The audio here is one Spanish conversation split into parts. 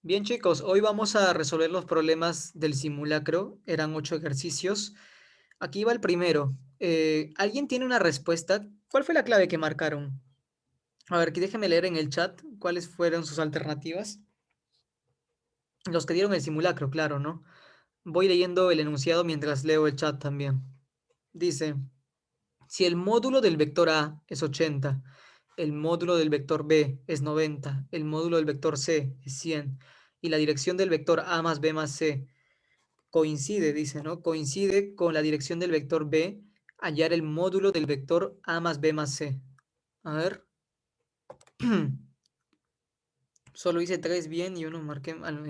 Bien, chicos, hoy vamos a resolver los problemas del simulacro. Eran 8 ejercicios. Aquí va el primero. ¿Alguien tiene una respuesta? ¿Cuál fue la clave que marcaron? A ver, que déjenme leer en el chat cuáles fueron sus alternativas. Los que dieron el simulacro, claro, ¿no? Voy leyendo el enunciado mientras leo el chat también. Dice, si el módulo del vector A es 80, el módulo del vector B es 90, el módulo del vector C es 100 y la dirección del vector A más B más C coincide, dice, ¿no? Coincide con la dirección del vector B, hallar el módulo del vector A más B más C. A ver. Solo hice 3 bien y uno marqué mal.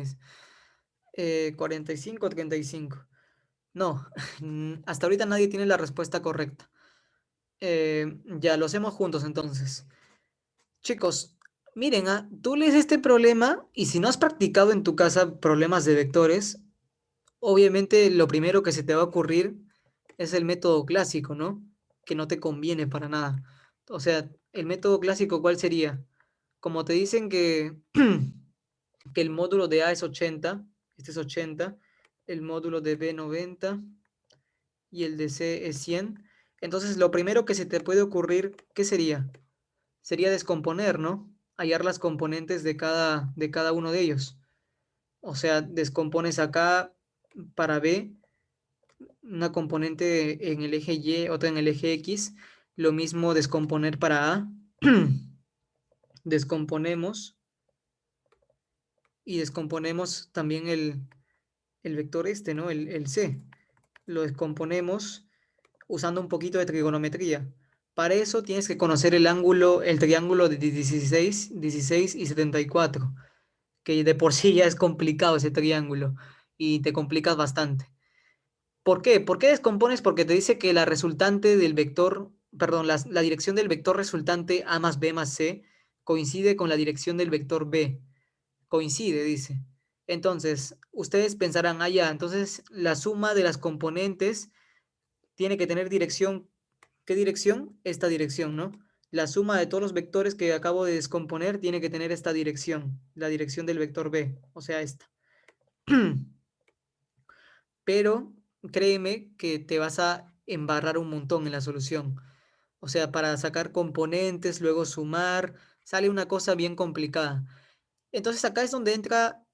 45, 35. No, hasta ahorita nadie tiene la respuesta correcta. Ya lo hacemos juntos entonces. Chicos, miren, tú lees este problema y si no has practicado en tu casa problemas de vectores, obviamente lo primero que se te va a ocurrir es el método clásico, ¿no? Que no te conviene para nada. O sea, el método clásico, ¿cuál sería? Como te dicen que el módulo de A es 80, este es 80, el módulo de B 90 y el de C es 100. Entonces, lo primero que se te puede ocurrir, ¿qué sería? Sería descomponer, ¿no? Hallar las componentes de cada uno de ellos. O sea, descompones acá para B una componente en el eje Y, otra en el eje X. Lo mismo descomponer para A. Descomponemos y descomponemos también el vector este, ¿no? El C. Lo descomponemos usando un poquito de trigonometría. Para eso tienes que conocer el ángulo, el triángulo de 16, 16 y 74, que de por sí ya es complicado ese triángulo y te complicas bastante. ¿Por qué? ¿Por qué descompones? Porque te dice que la resultante del vector, perdón, la dirección del vector resultante A más B más C coincide con la dirección del vector B. Coincide, dice. Entonces, ustedes pensarán, ya, entonces la suma de las componentes tiene que tener dirección. ¿Qué dirección? Esta dirección, ¿no? La suma de todos los vectores que acabo de descomponer tiene que tener esta dirección, la dirección del vector B, o sea, esta. Pero créeme que te vas a embarrar un montón en la solución. O sea, para sacar componentes, luego sumar, sale una cosa bien complicada. Entonces acá es donde entra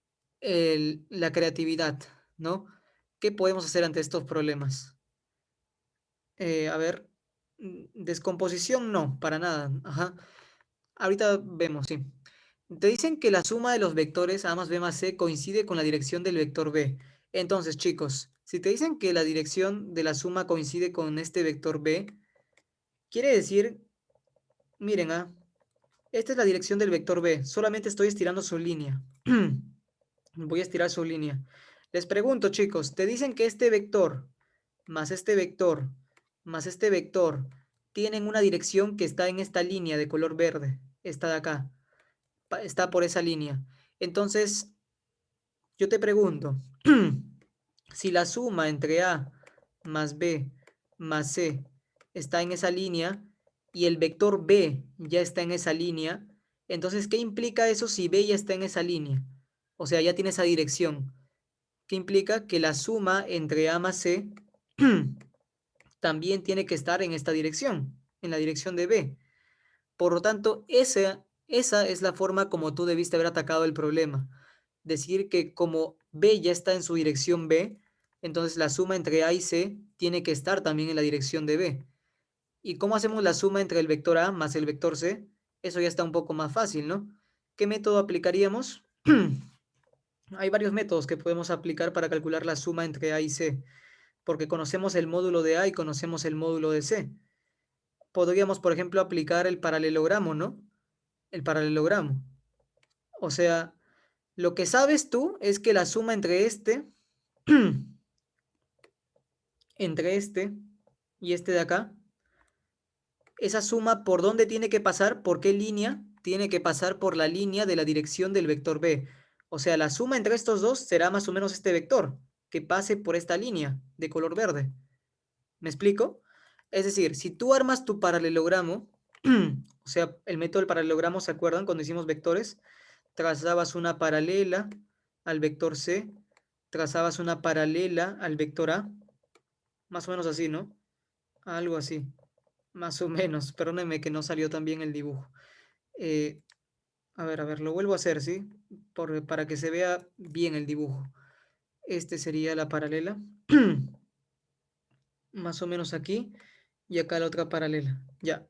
la creatividad, ¿no? ¿Qué podemos hacer ante estos problemas? A ver, descomposición no, para nada. Ajá. Ahorita vemos, sí. Te dicen que la suma de los vectores A más B más C coincide con la dirección del vector B. Entonces, chicos, si te dicen que la dirección de la suma coincide con este vector B, quiere decir, miren, esta es la dirección del vector B. Solamente estoy estirando su línea. Voy a estirar su línea. Les pregunto, chicos, te dicen que este vector más este vector más este vector tienen una dirección que está en esta línea de color verde. Esta de acá. Está por esa línea. Entonces, yo te pregunto, si la suma entre A más B más C está en esa línea y el vector B ya está en esa línea, entonces, ¿qué implica eso si B ya está en esa línea? O sea, ya tiene esa dirección. ¿Qué implica? Que la suma entre A más C también tiene que estar en esta dirección, en la dirección de B. Por lo tanto, esa es la forma como tú debiste haber atacado el problema. Decir que como B ya está en su dirección B, entonces la suma entre A y C tiene que estar también en la dirección de B. ¿Y cómo hacemos la suma entre el vector A más el vector C? Eso ya está un poco más fácil, ¿no? ¿Qué método aplicaríamos? Hay varios métodos que podemos aplicar para calcular la suma entre A y C, porque conocemos el módulo de A y conocemos el módulo de C. Podríamos, por ejemplo, aplicar el paralelogramo, ¿no? El paralelogramo. O sea, lo que sabes tú es que la suma entre este y este de acá, esa suma, ¿por dónde tiene que pasar? ¿Por qué línea? Tiene que pasar por la línea de la dirección del vector B. O sea, la suma entre estos dos será más o menos este vector, que pase por esta línea de color verde. ¿Me explico? Es decir, si tú armas tu paralelogramo, o sea, el método del paralelogramo, ¿se acuerdan cuando hicimos vectores? trazabas una paralela al vector C, trazabas una paralela al vector A, más o menos así, ¿no? Algo así, más o menos, perdónenme que no salió tan bien el dibujo. Eh, a ver, lo vuelvo a hacer, ¿sí? Para que se vea bien el dibujo. Este sería la paralela, más o menos aquí, y acá la otra paralela, ya.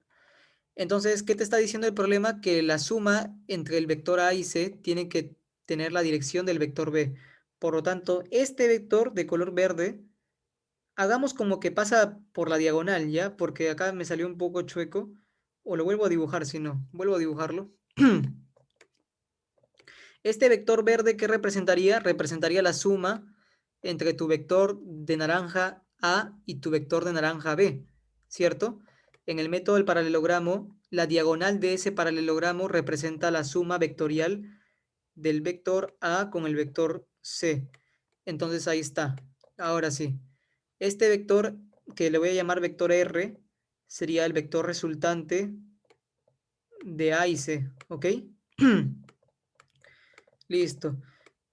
Entonces, ¿qué te está diciendo el problema? Que la suma entre el vector A y C tiene que tener la dirección del vector B. Por lo tanto, este vector de color verde, hagamos como que pasa por la diagonal, ¿ya? Porque acá me salió un poco chueco. O lo vuelvo a dibujar, si no. Vuelvo a dibujarlo. Este vector verde, ¿qué representaría? Representaría la suma entre tu vector de naranja A y tu vector de naranja B, ¿cierto? En el método del paralelogramo, la diagonal de ese paralelogramo representa la suma vectorial del vector A con el vector C. Entonces ahí está. Ahora sí. Este vector, que le voy a llamar vector R, sería el vector resultante de A y C, ¿ok? Listo.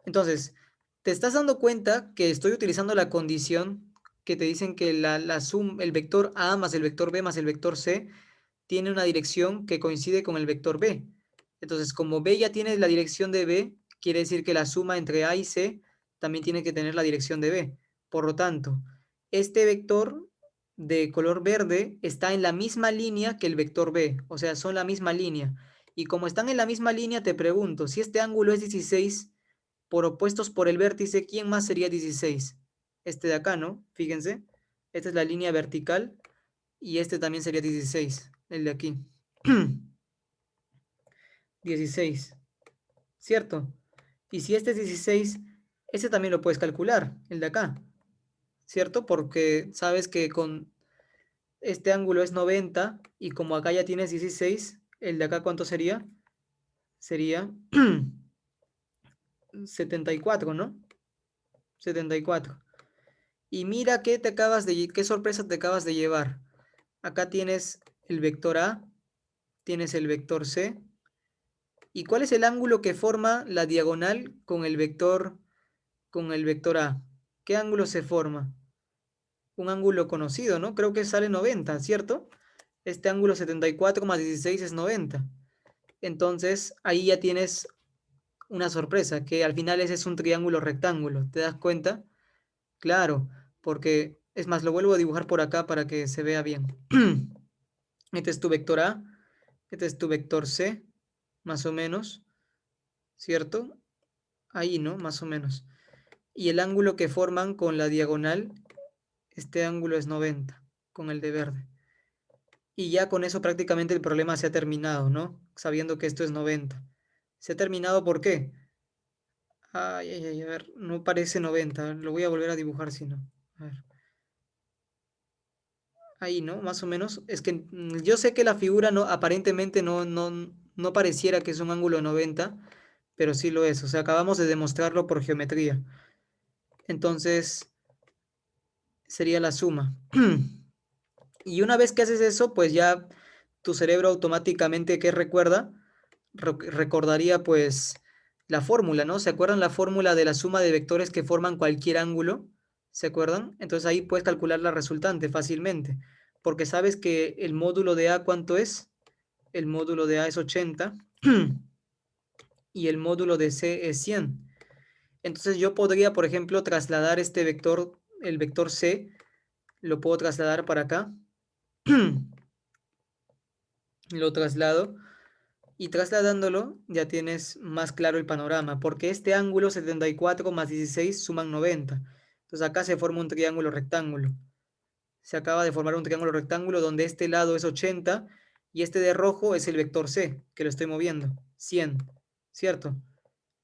Entonces, te estás dando cuenta que estoy utilizando la condición que te dicen que el vector A más el vector B más el vector C tiene una dirección que coincide con el vector B. Entonces, como B ya tiene la dirección de B, quiere decir que la suma entre A y C también tiene que tener la dirección de B. Por lo tanto, este vector de color verde está en la misma línea que el vector B, o sea, son la misma línea. Y como están en la misma línea, te pregunto, si este ángulo es 16, por opuestos por el vértice, ¿quién más sería 16? Este de acá, ¿no? Fíjense, esta es la línea vertical y este también sería 16, el de aquí. 16, ¿cierto? Y si este es 16, este también lo puedes calcular, el de acá, ¿cierto? Porque sabes que con este ángulo es 90 y como acá ya tienes 16, el de acá ¿cuánto sería? Sería 74, ¿no? 74. Y mira qué sorpresa te acabas de llevar. Acá tienes el vector A, tienes el vector C. ¿Y cuál es el ángulo que forma la diagonal con el vector A? ¿Qué ángulo se forma? Un ángulo conocido, ¿no? Creo que sale 90, ¿cierto? Este ángulo 74 más 16 es 90. Entonces, ahí ya tienes una sorpresa, que al final ese es un triángulo rectángulo. ¿Te das cuenta? Claro, porque es más, lo vuelvo a dibujar por acá para que se vea bien. Este es tu vector A, este es tu vector C, más o menos, ¿cierto? Ahí, ¿no? Más o menos. Y el ángulo que forman con la diagonal, este ángulo es 90, con el de verde. Y ya con eso prácticamente el problema se ha terminado, ¿no? Sabiendo que esto es 90. ¿Se ha terminado por qué? Ay, ay, ay, a ver, no parece 90. Lo voy a volver a dibujar si no. A ver. Ahí, ¿no? Más o menos. Es que yo sé que la figura no, aparentemente no pareciera que es un ángulo 90, pero sí lo es. O sea, acabamos de demostrarlo por geometría. Entonces, sería la suma. Y una vez que haces eso, pues ya tu cerebro automáticamente, ¿qué recuerda? Recordaría pues la fórmula, ¿no? ¿Se acuerdan la fórmula de la suma de vectores que forman cualquier ángulo? ¿Se acuerdan? Entonces ahí puedes calcular la resultante fácilmente, porque sabes que el módulo de A, ¿cuánto es? El módulo de A es 80 y el módulo de C es 100. Entonces yo podría, por ejemplo, trasladar este vector, el vector C, lo puedo trasladar para acá. Lo traslado y trasladándolo ya tienes más claro el panorama, porque este ángulo 74 más 16 suman 90. Entonces acá se forma un triángulo rectángulo. Se acaba de formar un triángulo rectángulo donde este lado es 80 y este de rojo es el vector C, que lo estoy moviendo, 100, ¿cierto?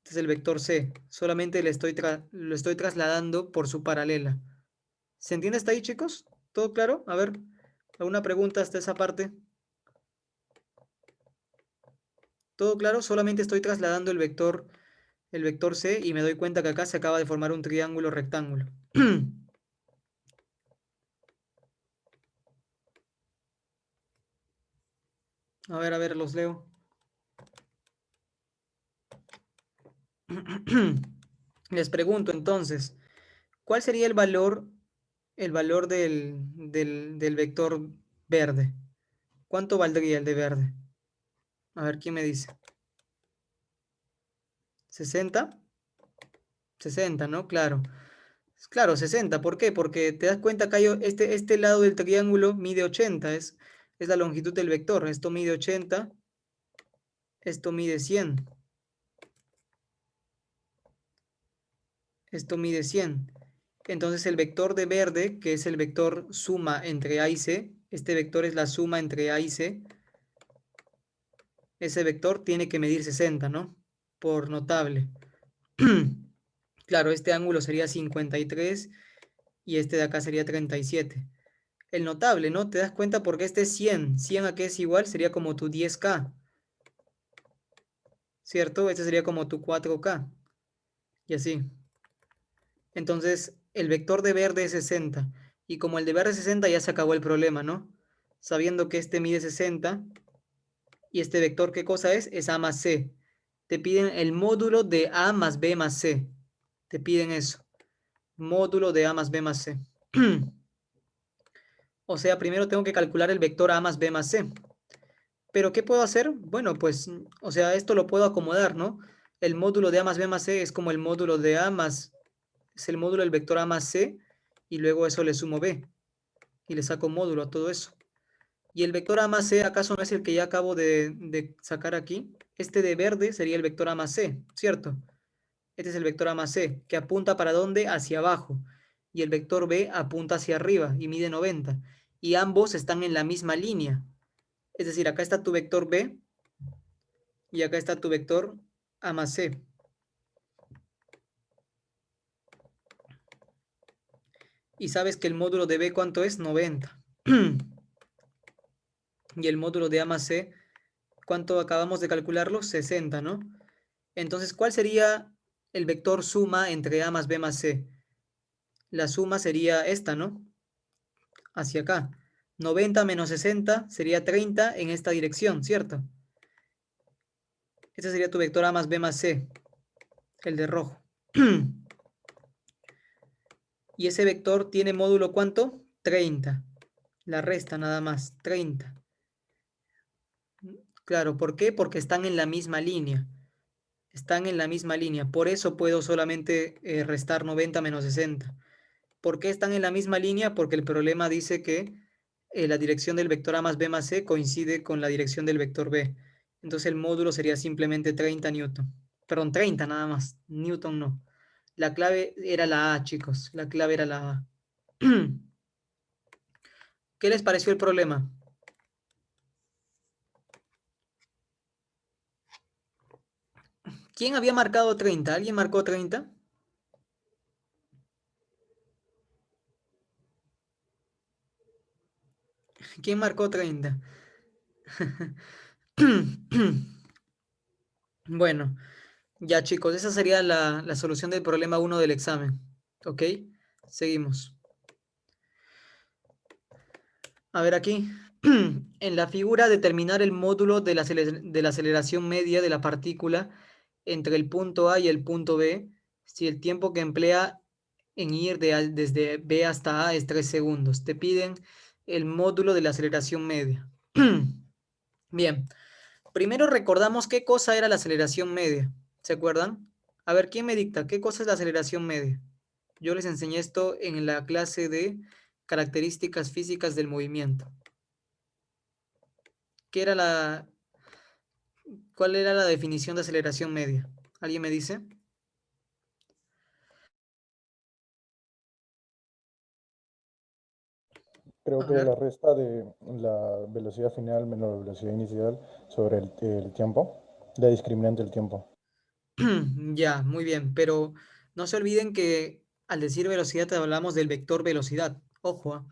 Este es el vector C, solamente lo estoy trasladando por su paralela. ¿Se entiende hasta ahí, chicos? ¿Todo claro? A ver, ¿alguna pregunta hasta esa parte? ¿Todo claro? Solamente estoy trasladando el vector C y me doy cuenta que acá se acaba de formar un triángulo rectángulo. A ver, los leo. Les pregunto entonces, ¿cuál sería el valor del vector verde? ¿Cuánto valdría el de verde? A ver, ¿quién me dice? 60, 60, ¿no? Claro. Claro, 60. ¿Por qué? Porque te das cuenta que este lado del triángulo mide 80, es la longitud del vector. Esto mide 80, esto mide 100, esto mide 100. Entonces el vector de verde, que es el vector suma entre A y C, este vector es la suma entre A y C, ese vector tiene que medir 60, ¿no? Por notable. Claro, este ángulo sería 53 y este de acá sería 37. El notable, ¿no? ¿Te das cuenta? Porque este es 100. 100 a qué es igual, sería como tu 10K, ¿cierto? Este sería como tu 4K. Y así. Entonces, el vector de verde es 60. Y como el de verde es 60, ya se acabó el problema, ¿no? Sabiendo que este mide 60, y este vector, ¿qué cosa es? Es A más C. Te piden el módulo de A más B más C. Te piden eso. Módulo de A más B más C. O sea, primero tengo que calcular el vector A más B más C. Pero ¿qué puedo hacer? Bueno, pues, o sea, esto lo puedo acomodar, ¿no? El módulo de A más B más C es como el módulo de A más, es el módulo del vector A más C, y luego eso le sumo B, y le saco módulo a todo eso. Y el vector A más C, ¿acaso no es el que ya acabo de sacar aquí? Este de verde sería el vector A más C, ¿cierto? Este es el vector A más C, que apunta ¿para dónde? Hacia abajo. Y el vector B apunta hacia arriba y mide 90. Y ambos están en la misma línea. Es decir, acá está tu vector B y acá está tu vector A más C. Y sabes que el módulo de B, ¿cuánto es? 90. Y el módulo de A más C, ¿cuánto acabamos de calcularlo? 60, ¿no? Entonces, ¿cuál sería el vector suma entre A más B más C? La suma sería esta, ¿no? Hacia acá. 90 menos 60 sería 30 en esta dirección, ¿cierto? Este sería tu vector A más B más C, el de rojo. Y ese vector tiene módulo ¿cuánto? 30. La resta nada más, 30. Claro, ¿por qué? Porque están en la misma línea. Están en la misma línea. Por eso puedo solamente restar 90 menos 60. ¿Por qué están en la misma línea? Porque el problema dice que la dirección del vector A más B más C coincide con la dirección del vector B. Entonces el módulo sería simplemente 30 newton. Perdón, 30 nada más. Newton no. La clave era la A, chicos. La clave era la A. ¿Qué les pareció el problema? ¿Quién había marcado 30? ¿Alguien marcó 30? ¿Quién marcó 30? Bueno, ya chicos, esa sería la solución del problema 1 del examen. ¿Ok? Seguimos. A ver aquí. En la figura, determinar el módulo de la aceleración media de la partícula entre el punto A y el punto B, si el tiempo que emplea en ir desde B hasta A es 3 segundos. Te piden el módulo de la aceleración media. Bien, primero recordamos qué cosa era la aceleración media. ¿Se acuerdan? A ver, ¿quién me dicta? ¿Qué cosa es la aceleración media? Yo les enseñé esto en la clase de características físicas del movimiento. ¿Qué era ¿Cuál era la definición de aceleración media? ¿Alguien me dice? Creo A que la ver. resta de la velocidad final menos la velocidad inicial sobre el tiempo, la discriminante del tiempo. Ya, muy bien, pero no se olviden que al decir velocidad hablamos del vector velocidad. Ojo, ¿ah?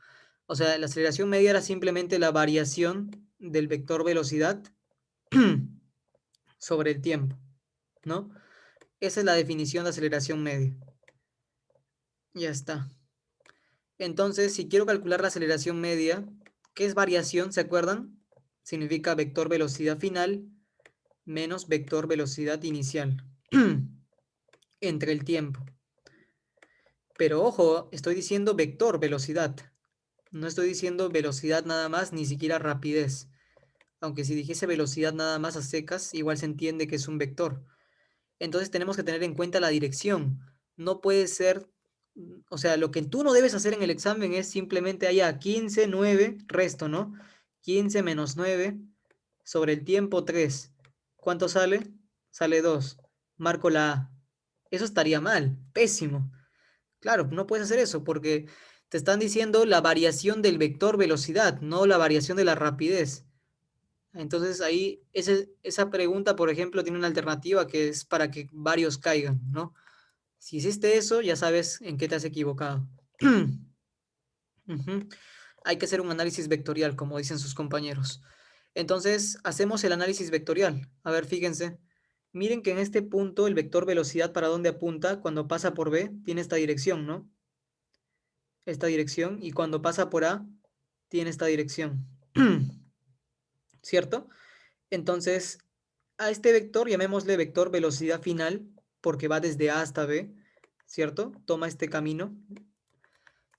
O sea, la aceleración media era simplemente la variación del vector velocidad sobre el tiempo, ¿no? Esa es la definición de aceleración media. Ya está. Entonces, si quiero calcular la aceleración media, ¿qué es variación? ¿Se acuerdan? Significa vector velocidad final menos vector velocidad inicial. entre el tiempo. Pero ojo, estoy diciendo vector velocidad. No estoy diciendo velocidad nada más, ni siquiera rapidez. Aunque si dijese velocidad nada más a secas, igual se entiende que es un vector. Entonces tenemos que tener en cuenta la dirección. No puede ser, o sea, lo que tú no debes hacer en el examen es simplemente allá 15 9 resto, ¿no? 15 menos 9 sobre el tiempo 3. ¿Cuánto sale? Sale 2. Marco la A. Eso estaría mal, pésimo. Claro, no puedes hacer eso porque te están diciendo la variación del vector velocidad, no la variación de la rapidez. Entonces ahí esa pregunta, por ejemplo, tiene una alternativa que es para que varios caigan, ¿no? Si hiciste eso, ya sabes en qué te has equivocado. Ujú. Hay que hacer un análisis vectorial, como dicen sus compañeros. Entonces, hacemos el análisis vectorial. A ver, fíjense. Miren que en este punto el vector velocidad para dónde apunta cuando pasa por B tiene esta dirección, ¿no? Esta dirección. Y cuando pasa por A tiene esta dirección. ¿Cierto? Entonces, a este vector llamémosle vector velocidad final porque va desde A hasta B, ¿cierto? Toma este camino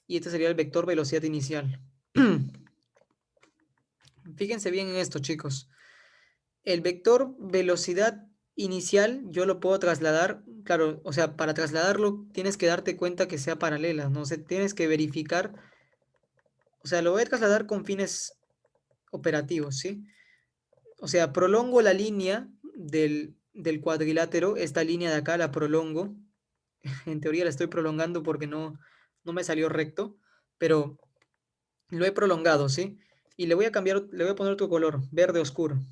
y este sería el vector velocidad inicial. Fíjense bien en esto, chicos. El vector velocidad inicial yo lo puedo trasladar, claro, o sea, para trasladarlo tienes que darte cuenta que sea paralela, ¿no? O sea, tienes que verificar, o sea, lo voy a trasladar con fines operativos, ¿sí? O sea, prolongo la línea del cuadrilátero, esta línea de acá la prolongo. En teoría la estoy prolongando porque no me salió recto, pero lo he prolongado, ¿sí? Y le voy a cambiar, le voy a poner otro color, verde oscuro,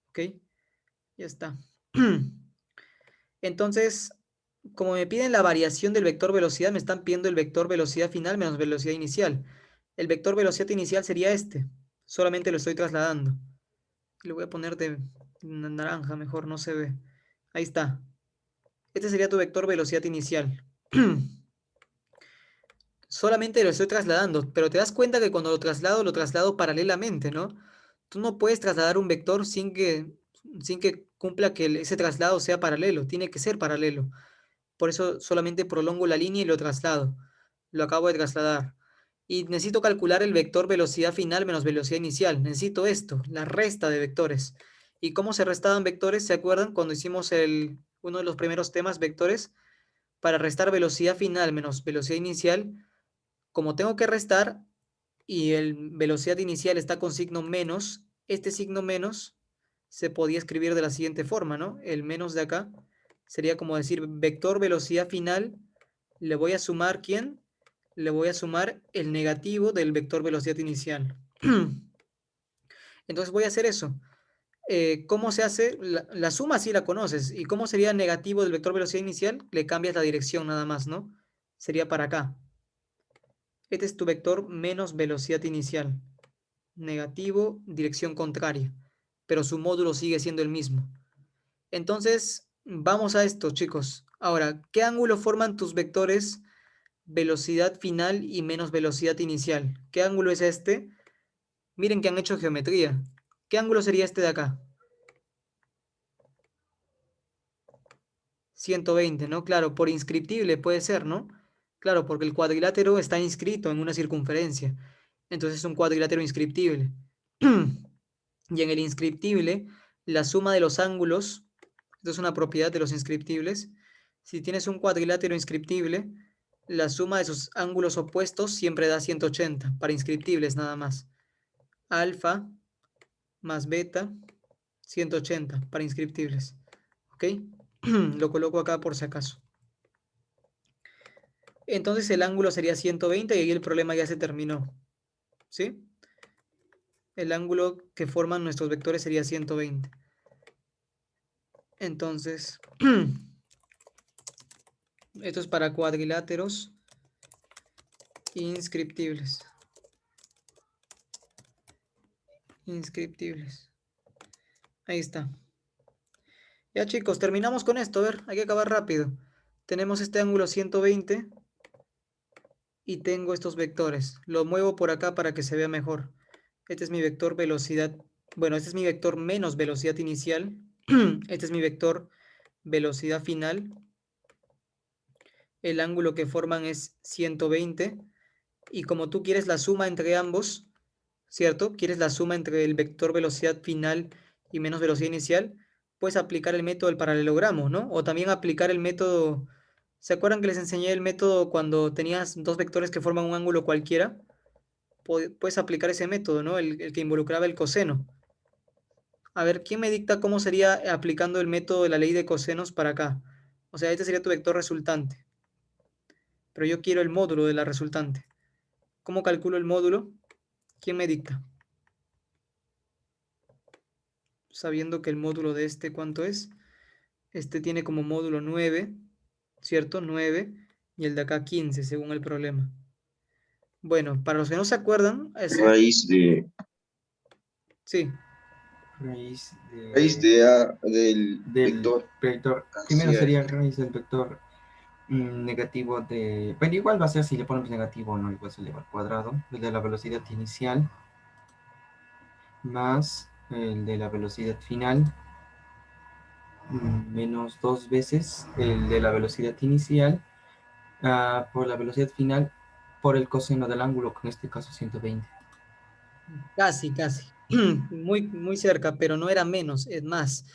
¿ok? Ya está. Entonces, como me piden la variación del vector velocidad, me están pidiendo el vector velocidad final menos velocidad inicial. El vector velocidad inicial sería este, solamente lo estoy trasladando. Le voy a poner de naranja, mejor no se ve. Ahí está. Este sería tu vector velocidad inicial. Solamente lo estoy trasladando, pero te das cuenta que cuando lo traslado paralelamente, ¿no? Tú no puedes trasladar un vector sin que cumpla que ese traslado sea paralelo, tiene que ser paralelo. Por eso solamente prolongo la línea y lo traslado. Lo acabo de trasladar. Y necesito calcular el vector velocidad final menos velocidad inicial. Necesito esto, la resta de vectores. ¿Y cómo se restaban vectores? ¿Se acuerdan cuando hicimos uno de los primeros temas, vectores? Para restar velocidad final menos velocidad inicial, como tengo que restar y el velocidad inicial está con signo menos, este signo menos se podía escribir de la siguiente forma, ¿no? El menos de acá sería como decir vector velocidad final, le voy a sumar ¿quién? Le voy a sumar el negativo del vector velocidad inicial. Entonces voy a hacer eso. ¿Cómo se hace? La suma sí la conoces. ¿Y cómo sería negativo del vector velocidad inicial? Le cambias la dirección nada más, ¿no? Sería para acá. Este es tu vector menos velocidad inicial. Negativo, dirección contraria. Pero su módulo sigue siendo el mismo. Entonces, vamos a esto, chicos. Ahora, ¿qué ángulo forman tus vectores velocidad final y menos velocidad inicial? ¿Qué ángulo es este? Miren que han hecho geometría. ¿Qué ángulo sería este de acá? 120, ¿no? Claro, por inscriptible puede ser, ¿no? Claro, porque el cuadrilátero está inscrito en una circunferencia. Entonces es un cuadrilátero inscriptible. Y en el inscriptible, la suma de los ángulos, esto es una propiedad de los inscriptibles, si tienes un cuadrilátero inscriptible, la suma de sus ángulos opuestos siempre da 180, para inscriptibles nada más. Alfa más beta, 180, para inscriptibles. ¿Ok? Lo coloco acá por si acaso. Entonces el ángulo sería 120 y ahí el problema ya se terminó. ¿Sí? El ángulo que forman nuestros vectores sería 120. Entonces, esto es para cuadriláteros inscriptibles. Inscriptibles. Ahí está. Ya chicos, terminamos con esto. A ver, hay que acabar rápido. Tenemos este ángulo 120 y tengo estos vectores. Lo muevo por acá para que se vea mejor. Este es mi vector velocidad. Bueno, este es mi vector menos velocidad inicial. Este es mi vector velocidad final, el ángulo que forman es 120, y como tú quieres la suma entre ambos, ¿cierto? Quieres la suma entre el vector velocidad final y menos velocidad inicial, puedes aplicar el método del paralelogramo, ¿no? O también aplicar el método, ¿se acuerdan que les enseñé el método cuando tenías dos vectores que forman un ángulo cualquiera? Puedes aplicar ese método, ¿no? El que involucraba el coseno. A ver, ¿quién me dicta cómo sería aplicando el método de la ley de cosenos para acá? O sea, este sería tu vector resultante, pero yo quiero el módulo de la resultante. ¿Cómo calculo el módulo? ¿Quién me dicta? Sabiendo que el módulo de este, ¿cuánto es? Este tiene como módulo 9, ¿cierto? 9, y el de acá 15, según el problema. Bueno, para los que no se acuerdan, Raíz de, sí, Raíz raíz de, de A del del vector vector. Primero hacia sería raíz del vector negativo de... Bueno, igual va a ser si le ponemos negativo o no, igual se eleva al cuadrado. El de la velocidad inicial más el de la velocidad final menos dos veces el de la velocidad inicial por la velocidad final por el coseno del ángulo, que en este caso 120. casi, casi. Muy, muy cerca, pero no era menos, es más.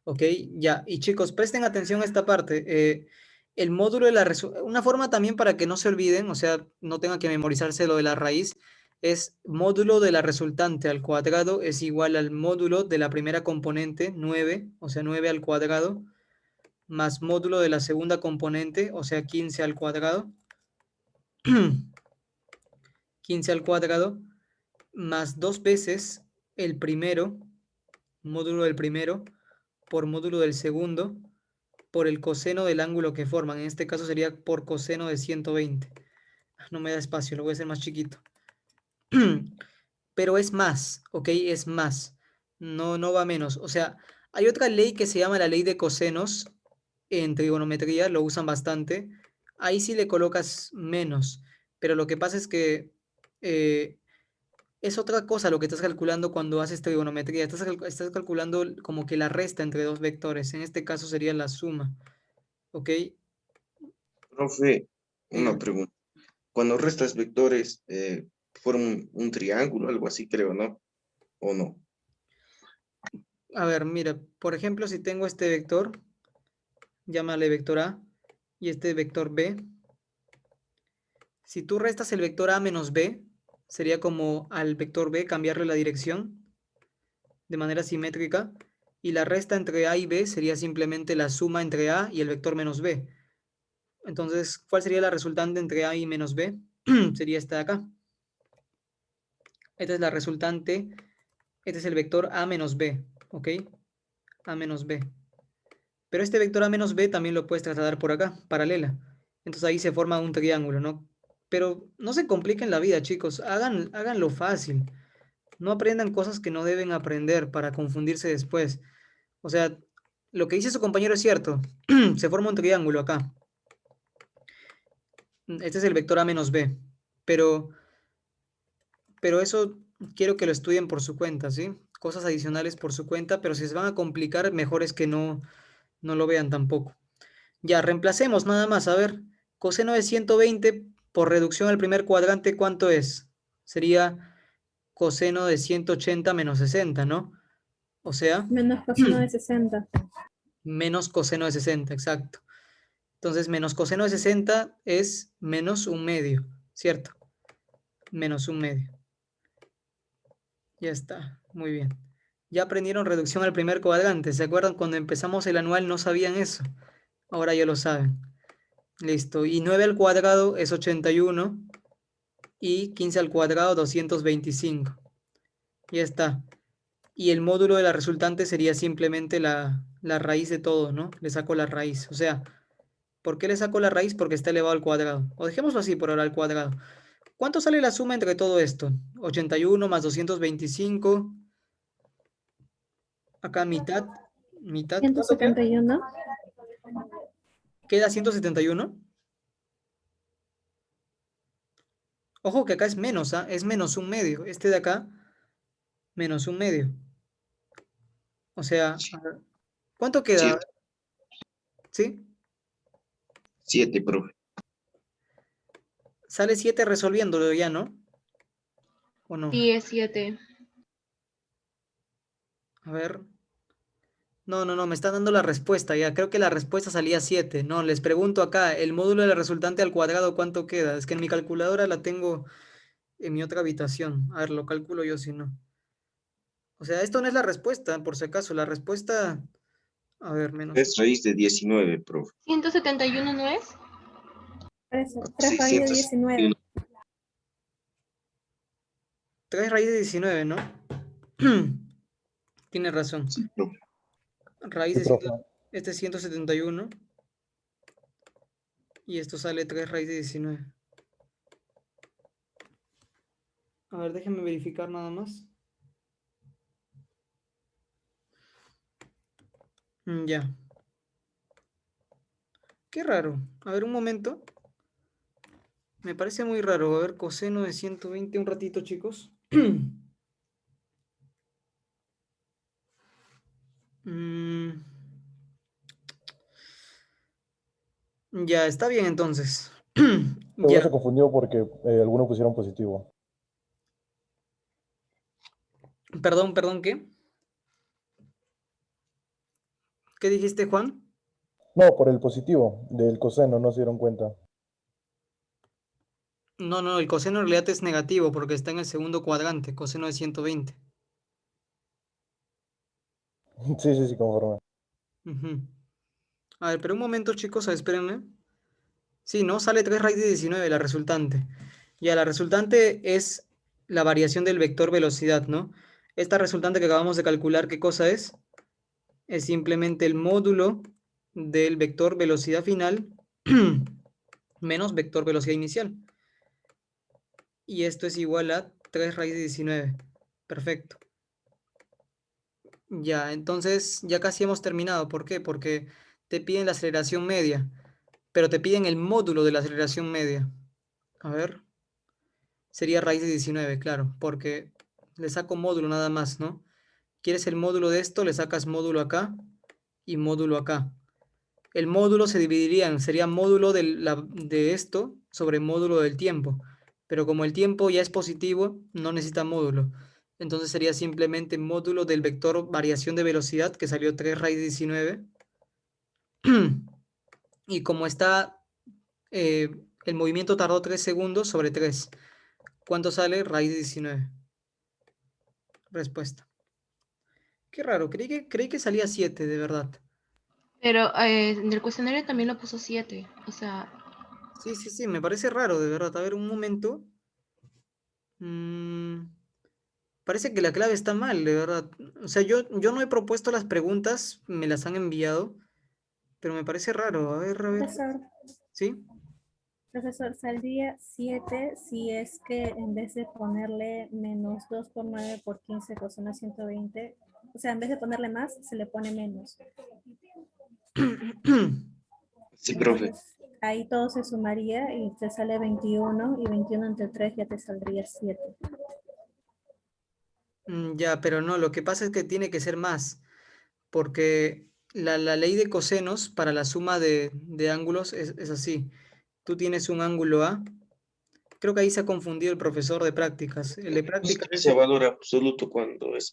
¿Ok? Ya. Y chicos, presten atención a esta parte. El módulo de la una forma también para que no se olviden, o sea, no tengan que memorizarse lo de la raíz, es módulo de la resultante al cuadrado es igual al módulo de la primera componente, 9, o sea, 9 al cuadrado, más módulo de la segunda componente, o sea, 15 al cuadrado, 15 al cuadrado, más dos veces el primero, módulo del primero, por módulo del segundo, por el coseno del ángulo que forman. En este caso sería por coseno de 120. No me da espacio, lo voy a hacer más chiquito. Pero es más, ¿ok? Es más. No, no va menos. O sea, hay otra ley que se llama la ley de cosenos en trigonometría, lo usan bastante. Ahí sí le colocas menos, pero lo que pasa es que eh, es otra cosa lo que estás calculando cuando haces trigonometría. Estás calculando como que la resta entre dos vectores. En este caso sería la suma. ¿Ok? profe, una Dígame. pregunta. Cuando restas vectores, forman un triángulo, algo así, creo, ¿no? ¿O no? A ver, mira, por ejemplo, si tengo este vector, llámale vector A, y este vector B. Si tú restas el vector A menos B, sería como al vector B cambiarle la dirección de manera simétrica, y la resta entre A y B sería simplemente la suma entre A y el vector menos B. Entonces, ¿cuál sería la resultante entre A y menos B? Sería esta de acá. Esta es la resultante, este es el vector A menos B, ¿ok? A menos B. Pero este vector A menos B también lo puedes trasladar por acá, paralela. Entonces ahí se forma un triángulo, ¿no? Pero no se compliquen la vida, chicos. Háganlo fácil. No aprendan cosas que no deben aprender para confundirse después. O sea, lo que dice su compañero es cierto. Se forma un triángulo acá. Este es el vector A menos B. Pero, pero eso quiero que lo estudien por su cuenta, ¿sí? Cosas adicionales por su cuenta, pero si se van a complicar, mejor es que no lo vean tampoco. Ya, reemplacemos nada más. A ver, coseno de 120 por reducción al primer cuadrante, ¿cuánto es? Sería coseno de 180 menos 60, ¿no? O sea, Menos coseno de 60. menos coseno de 60, exacto. Entonces, menos coseno de 60 es menos un medio, ¿cierto? Menos un medio. Ya está, muy bien. Ya aprendieron reducción al primer cuadrante. ¿Se acuerdan cuando empezamos el anual no sabían eso? Ahora ya lo saben. Listo. Y 9 al cuadrado es 81 y 15 al cuadrado 225. Ya está. Y el módulo de la resultante sería simplemente la raíz de todo, ¿no? Le saco la raíz. O sea, ¿por qué le saco la raíz? Porque está elevado al cuadrado. O dejémoslo así por ahora al cuadrado. ¿Cuánto sale la suma entre todo esto? 81 más 225. Acá mitad. Mitad. ¿Cuánto queda? 171. ¿Queda 171? Ojo que acá es menos, ¿ah? Es menos un medio. Este de acá, menos un medio. O sea, a ver, ¿cuánto Sí, queda? ¿Sí? 7, profe. Sale 7 resolviéndolo ya, ¿no? ¿O no? Sí, es 7. A ver. No, me está dando la respuesta ya. Creo que la respuesta salía 7. No, les pregunto acá, el módulo de la resultante al cuadrado, ¿cuánto queda? Es que en mi calculadora la tengo en mi otra habitación. A ver, lo calculo yo si no. O sea, esto no es la respuesta, por si acaso. La respuesta, a ver, menos. Es raíz de 19, profe. 171 no es. Eso, 3 raíz de 671. 19. 3 raíz de 19, ¿no? Tiene razón. Sí, profe. Raíz Sí, de profe. este es 171 y esto sale 3 raíz de 19. A ver, déjenme verificar nada más. Ya. Qué raro. A ver, un momento. Me parece muy raro. A ver, coseno de 120, un ratito, chicos. Ya, está bien entonces. Seguro Ya. se confundió porque algunos pusieron positivo. Perdón, ¿qué? ¿Qué dijiste, Juan? No, por el positivo del coseno, no se dieron cuenta. No, el coseno en realidad es negativo porque está en el segundo cuadrante, coseno de 120. Sí, conforme. Ujú. A ver, pero un momento, chicos, espérenme. Sí, ¿no? Sale 3 raíz de 19 la resultante. Ya, la resultante es la variación del vector velocidad, ¿no? Esta resultante que acabamos de calcular, ¿qué cosa es? Es simplemente el módulo del vector velocidad final menos vector velocidad inicial. Y esto es igual a 3 raíz de 19. Perfecto. Ya, entonces ya casi hemos terminado. ¿Por qué? Porque te piden la aceleración media, pero te piden el módulo de la aceleración media. A ver, sería raíz de 19, claro, porque le saco módulo nada más, ¿no? ¿Quieres el módulo de esto? Le sacas módulo acá y módulo acá. El módulo se dividiría sería módulo de esto sobre módulo del tiempo. Pero como el tiempo ya es positivo, no necesita módulo. Entonces sería simplemente módulo del vector variación de velocidad, que salió 3 raíz de 19. Y como está, el movimiento tardó 3 segundos sobre 3. ¿Cuánto sale? Raíz de 19. Respuesta. Qué raro, creí que salía 7, de verdad. Pero en el cuestionario también lo puso 7. O sea, Sí, me parece raro, de verdad. A ver, un momento. Parece que la clave está mal, de verdad. O sea, yo no he propuesto las preguntas, me las han enviado, pero me parece raro. A ver. Profesor, ¿Sí? profesor, saldría 7 si es que en vez de ponerle menos 2 por 9 por 15 coseno 120, o sea, en vez de ponerle más, se le pone menos. Sí, profe. Entonces, ahí todo se sumaría y te sale 21 y 21 entre 3 ya te saldría 7. Ya, pero no, lo que pasa es que tiene que ser más, porque la ley de cosenos para la suma de ángulos es así. Tú tienes un ángulo A, creo que ahí se ha confundido el profesor de prácticas. El de prácticas es Se valor absoluto cuando es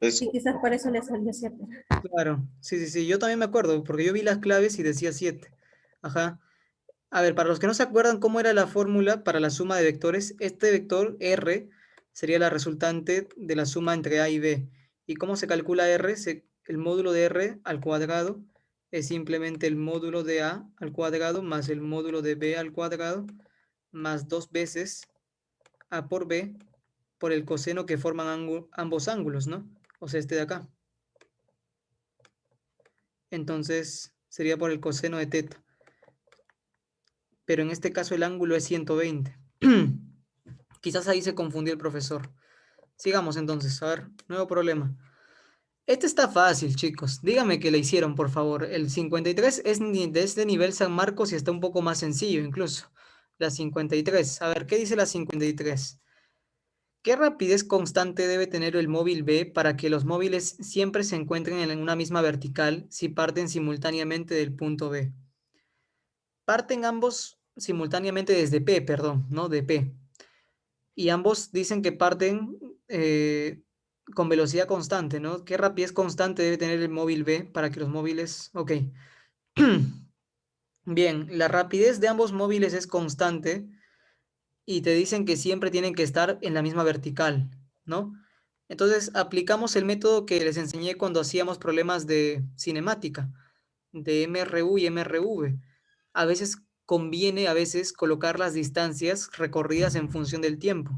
Y quizás por eso le salió 7. claro, sí, yo también me acuerdo, porque yo vi las claves y decía 7. Ajá. A ver, para los que no se acuerdan cómo era la fórmula para la suma de vectores, este vector R sería la resultante de la suma entre A y B. ¿Y cómo se calcula R? El módulo de R al cuadrado es simplemente el módulo de A al cuadrado más el módulo de B al cuadrado más 2 veces A por B por el coseno que forman ambos ángulos, ¿no? O sea, este de acá. Entonces sería por el coseno de teta. Pero en este caso el ángulo es 120. Quizás ahí se confundió el profesor. Sigamos entonces, a ver, nuevo problema. Este está fácil, chicos. Dígame que le hicieron, por favor. El 53 es de este nivel San Marcos y está un poco más sencillo incluso. La 53. A ver, ¿qué dice la 53? ¿Qué rapidez constante debe tener el móvil B para que los móviles siempre se encuentren en una misma vertical si parten simultáneamente del punto B? Parten ambos simultáneamente desde P, perdón, ¿no? De P. Y ambos dicen que parten con velocidad constante, ¿no? ¿Qué rapidez constante debe tener el móvil B para que los móviles... Ok. Bien, la rapidez de ambos móviles es constante y te dicen que siempre tienen que estar en la misma vertical, ¿no? Entonces aplicamos el método que les enseñé cuando hacíamos problemas de cinemática, de MRU y MRV. A veces conviene, a veces, colocar las distancias recorridas en función del tiempo.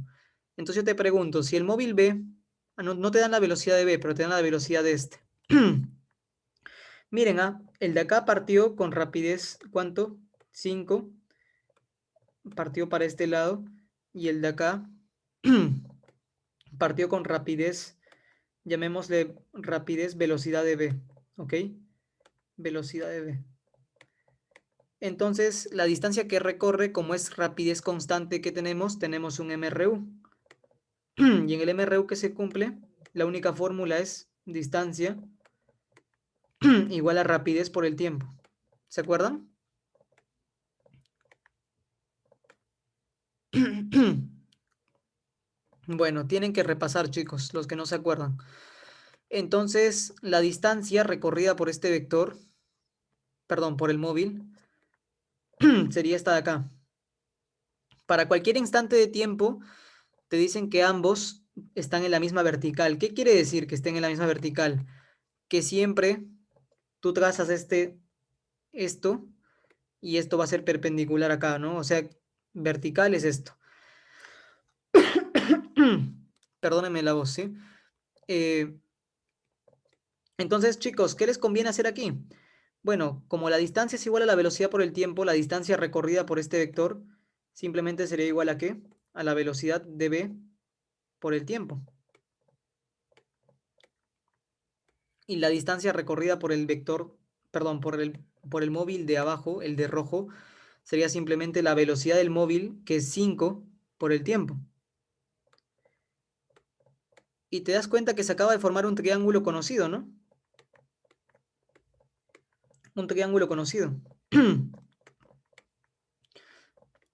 Entonces yo te pregunto, si el móvil B, no te dan la velocidad de B, pero te dan la velocidad de este. Miren, el de acá partió con rapidez, ¿cuánto? 5, partió para este lado, y el de acá partió con rapidez, llamémosle rapidez velocidad de B, ¿ok? Velocidad de B. Entonces, la distancia que recorre, como es rapidez constante que tenemos un MRU. Y en el MRU que se cumple, la única fórmula es distancia igual a rapidez por el tiempo. ¿Se acuerdan? Bueno, tienen que repasar, chicos, los que no se acuerdan. Entonces, la distancia recorrida por este vector, perdón, por el móvil, sería esta de acá. Para cualquier instante de tiempo, te dicen que ambos están en la misma vertical. ¿Qué quiere decir que estén en la misma vertical? Que siempre tú trazas esto, y esto va a ser perpendicular acá, ¿no? O sea, vertical es esto. Perdónenme la voz, ¿sí? Entonces, chicos, ¿qué les conviene hacer aquí? Bueno, como la distancia es igual a la velocidad por el tiempo, la distancia recorrida por este vector simplemente sería igual a ¿qué? A la velocidad de b por el tiempo. Y la distancia recorrida por el vector, perdón, por el móvil de abajo, el de rojo, sería simplemente la velocidad del móvil, que es 5 por el tiempo. Y te das cuenta que se acaba de formar un triángulo conocido, ¿no? Un triángulo conocido.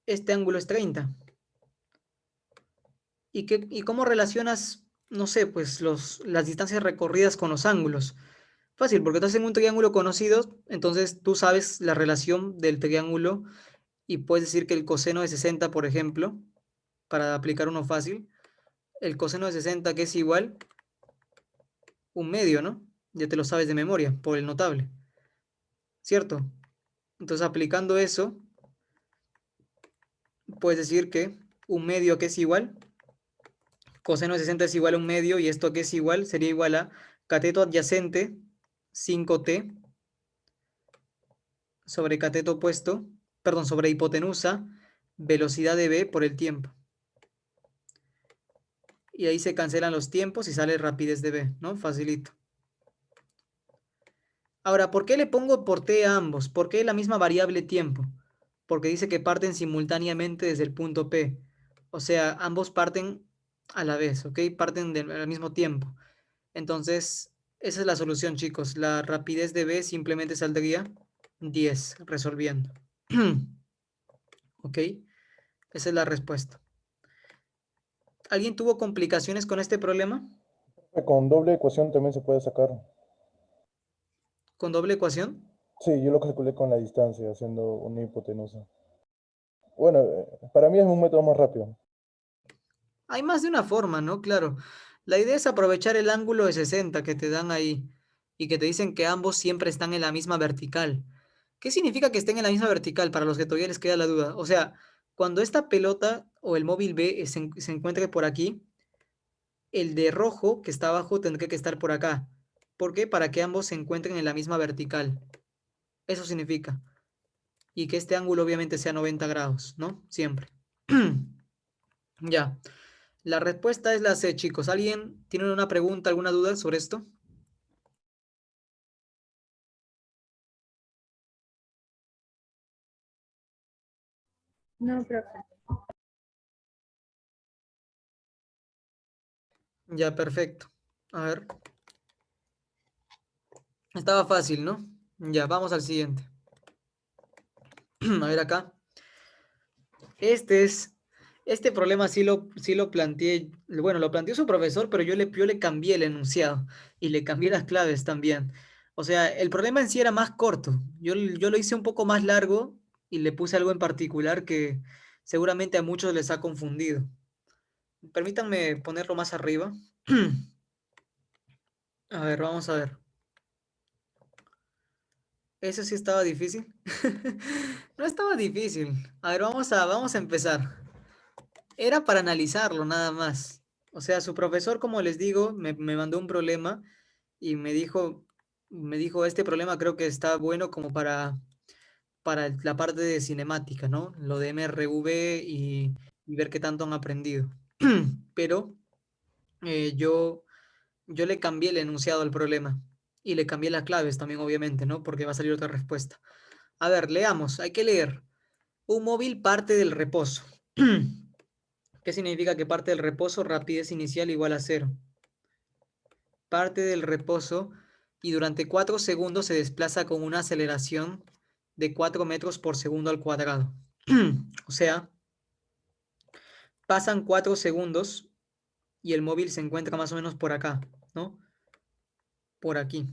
Este ángulo es 30. ¿Y cómo relacionas, no sé, pues las distancias recorridas con los ángulos? Fácil, porque estás en un triángulo conocido, entonces tú sabes la relación del triángulo y puedes decir que el coseno de 60, por ejemplo, para aplicar uno fácil, el coseno de 60 que es igual un medio, ¿no? Ya te lo sabes de memoria, por el notable, ¿cierto? Entonces aplicando eso, puedes decir que un medio que es igual, coseno de 60 es igual a un medio, y esto que es igual, sería igual a cateto adyacente 5t sobre cateto opuesto, perdón, sobre hipotenusa, velocidad de b por el tiempo. Y ahí se cancelan los tiempos y sale rapidez de b, ¿no? Facilito. Ahora, ¿por qué le pongo por t a ambos? ¿Por qué la misma variable tiempo? Porque dice que parten simultáneamente desde el punto P. O sea, ambos parten a la vez, ¿ok? Parten al mismo tiempo. Entonces, esa es la solución, chicos. La rapidez de B simplemente saldría 10 resolviendo. ¿Ok? Esa es la respuesta. ¿Alguien tuvo complicaciones con este problema? Con doble ecuación también se puede sacar. ¿Con doble ecuación? Sí, yo lo calculé con la distancia, haciendo una hipotenusa. Bueno, para mí es un método más rápido. Hay más de una forma, ¿no? Claro. La idea es aprovechar el ángulo de 60 que te dan ahí y que te dicen que ambos siempre están en la misma vertical. ¿Qué significa que estén en la misma vertical para los que todavía les queda la duda? O sea, cuando esta pelota o el móvil B se encuentre por aquí, el de rojo que está abajo tendría que estar por acá. ¿Por qué? Para que ambos se encuentren en la misma vertical. Eso significa. Y que este ángulo obviamente sea 90 grados, ¿no? Siempre. Ya. La respuesta es la C, chicos. ¿Alguien tiene una pregunta, alguna duda sobre esto? No, profe. Ya, perfecto. A ver. Estaba fácil, ¿no? Ya, vamos al siguiente. A ver acá. Este problema sí lo planteé, bueno, lo planteó su profesor, pero yo le cambié el enunciado y le cambié las claves también. O sea, el problema en sí era más corto. Yo lo hice un poco más largo y le puse algo en particular que seguramente a muchos les ha confundido. Permítanme ponerlo más arriba. A ver, vamos a ver. Eso sí estaba difícil. No estaba difícil. A ver, vamos a empezar. Era para analizarlo nada más. O sea, su profesor, como les digo, me mandó un problema y me dijo, este problema creo que está bueno como para la parte de cinemática, ¿no? Lo de MRV y ver qué tanto han aprendido. Pero yo le cambié el enunciado al problema y le cambié las claves también, obviamente, ¿no? Porque va a salir otra respuesta. A ver, leamos, hay que leer. Un móvil parte del reposo. ¿Qué significa que parte del reposo? Rapidez inicial igual a 0. Parte del reposo y durante 4 segundos se desplaza con una aceleración de 4 metros por segundo al cuadrado. O sea, pasan 4 segundos y el móvil se encuentra más o menos por acá, ¿no? Por aquí.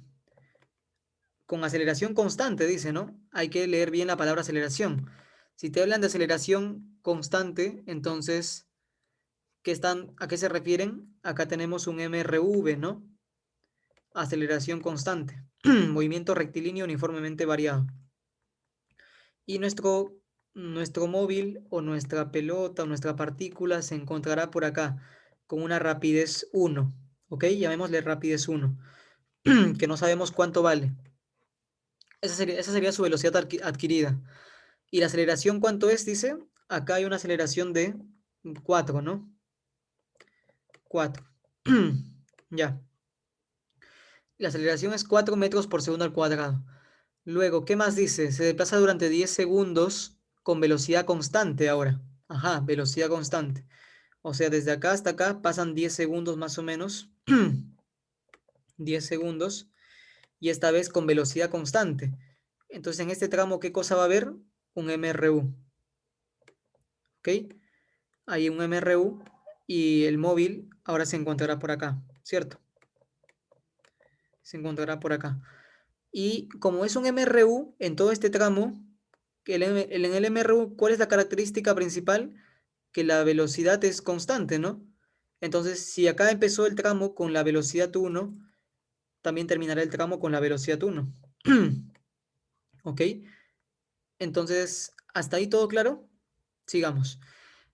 Con aceleración constante, dice, ¿no? Hay que leer bien la palabra aceleración. Si te hablan de aceleración constante, entonces, ¿a qué se refieren? Acá tenemos un MRV, ¿no? Aceleración constante. Movimiento rectilíneo uniformemente variado. Y nuestro móvil o nuestra pelota o nuestra partícula se encontrará por acá con una rapidez 1. ¿Ok? Llamémosle rapidez 1, que no sabemos cuánto vale. Esa sería su velocidad adquirida. ¿Y la aceleración cuánto es? Dice, acá hay una aceleración de 4, ¿no? 4. Ya. La aceleración es 4 metros por segundo al cuadrado. Luego, ¿qué más dice? Se desplaza durante 10 segundos con velocidad constante ahora. Ajá, velocidad constante. O sea, desde acá hasta acá pasan 10 segundos más o menos. 10 segundos. Y esta vez con velocidad constante. Entonces, en este tramo, ¿qué cosa va a haber? Un MRU. ¿Ok? Hay un MRU y el móvil ahora se encontrará por acá, ¿cierto? Se encontrará por acá. Y como es un MRU en todo este tramo, en el MRU, ¿cuál es la característica principal? Que la velocidad es constante, ¿no? Entonces, si acá empezó el tramo con la velocidad 1, también terminará el tramo con la velocidad 1. ¿Ok? Entonces, ¿hasta ahí todo claro? Sigamos.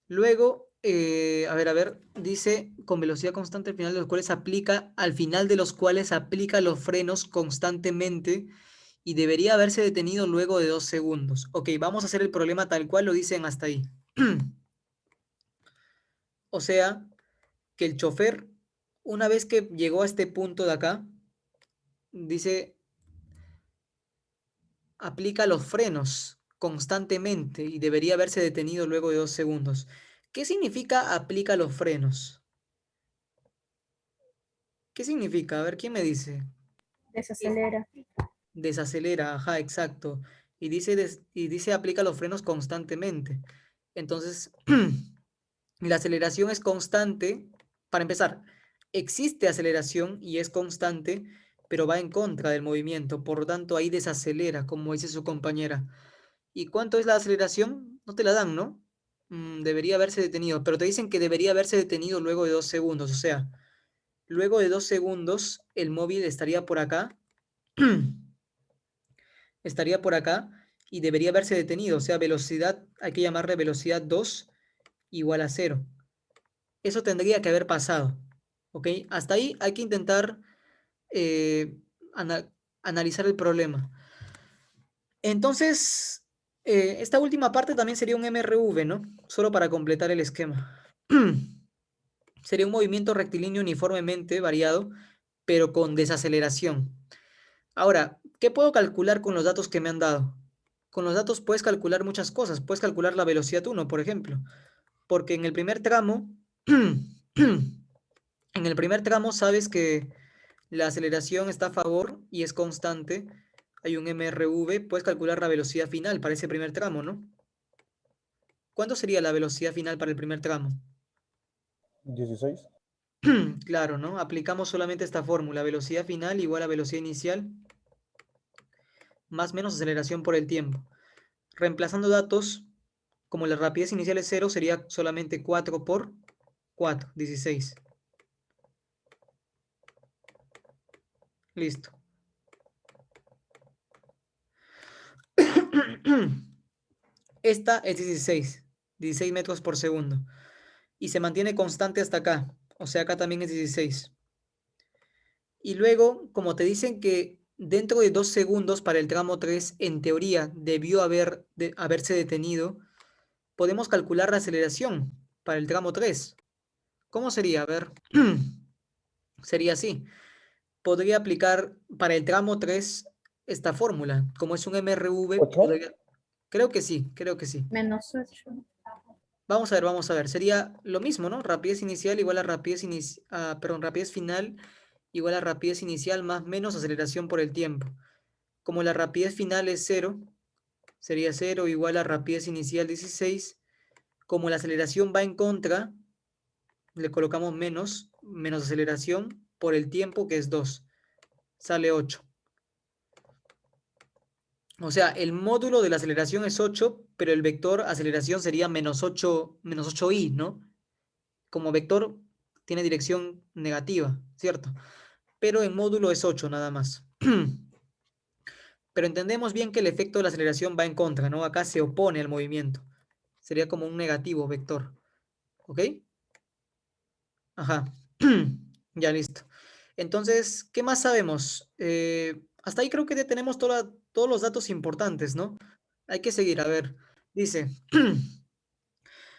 Luego, a ver, dice con velocidad constante al final de los cuales aplica los frenos constantemente y debería haberse detenido luego de 2 segundos. Ok, vamos a hacer el problema tal cual lo dicen hasta ahí. O sea, que el chofer, una vez que llegó a este punto de acá, dice, aplica los frenos constantemente y debería haberse detenido luego de 2 segundos. ¿Qué significa aplica los frenos? ¿Qué significa? A ver, ¿quién me dice? Desacelera. Desacelera, ajá, exacto. Y dice aplica los frenos constantemente. Entonces, la aceleración es constante. Para empezar, existe aceleración y es constante, pero va en contra del movimiento. Por lo tanto, ahí desacelera, como dice su compañera. ¿Y cuánto es la aceleración? No te la dan, ¿no? Debería haberse detenido, pero te dicen que debería haberse detenido luego de 2 segundos. O sea, luego de 2 segundos, el móvil estaría por acá. Estaría por acá y debería haberse detenido. O sea, velocidad, hay que llamarle velocidad 2 igual a 0. Eso tendría que haber pasado. ¿Ok? Hasta ahí hay que intentar eh, analizar el problema. Entonces, esta última parte también sería un MRV, ¿no? Solo para completar el esquema. Sería un movimiento rectilíneo uniformemente variado, pero con desaceleración. Ahora, ¿qué puedo calcular con los datos que me han dado? Con los datos puedes calcular muchas cosas. Puedes calcular la velocidad 1, por ejemplo. Porque en el primer tramo, En el primer tramo sabes que la aceleración está a favor y es constante. Hay un MRV, puedes calcular la velocidad final para ese primer tramo, ¿no? ¿Cuánto sería la velocidad final para el primer tramo? 16. Claro, ¿no? Aplicamos solamente esta fórmula, velocidad final igual a velocidad inicial, más menos aceleración por el tiempo. Reemplazando datos, como la rapidez inicial es 0, sería solamente 4 por 4, 16. Listo. Esta es 16 metros por segundo. Y se mantiene constante hasta acá. O sea, acá también es 16. Y luego, como te dicen que dentro de 2 segundos para el tramo 3, en teoría, debió haberse detenido, podemos calcular la aceleración para el tramo 3. ¿Cómo sería? A ver, sería así. Podría aplicar para el tramo 3 esta fórmula. Como es un MRV, 8. creo que sí, creo que sí. Menos 8. Vamos a ver. Sería lo mismo, ¿no? Rapidez inicial igual a rapidez final igual a rapidez inicial más menos aceleración por el tiempo. Como la rapidez final es 0, sería 0 igual a rapidez inicial 16. Como la aceleración va en contra, le colocamos menos aceleración por el tiempo que es 2. Sale 8. O sea, el módulo de la aceleración es 8, pero el vector aceleración sería menos 8i, ¿no? Como vector tiene dirección negativa, ¿cierto? Pero en módulo es 8 nada más. Pero entendemos bien que el efecto de la aceleración va en contra, ¿no? Acá se opone al movimiento. Sería como un negativo vector. ¿Ok? Ajá. Ya listo. Entonces, ¿qué más sabemos? Hasta ahí creo que ya tenemos todos los datos importantes, ¿no? Hay que seguir, a ver. Dice,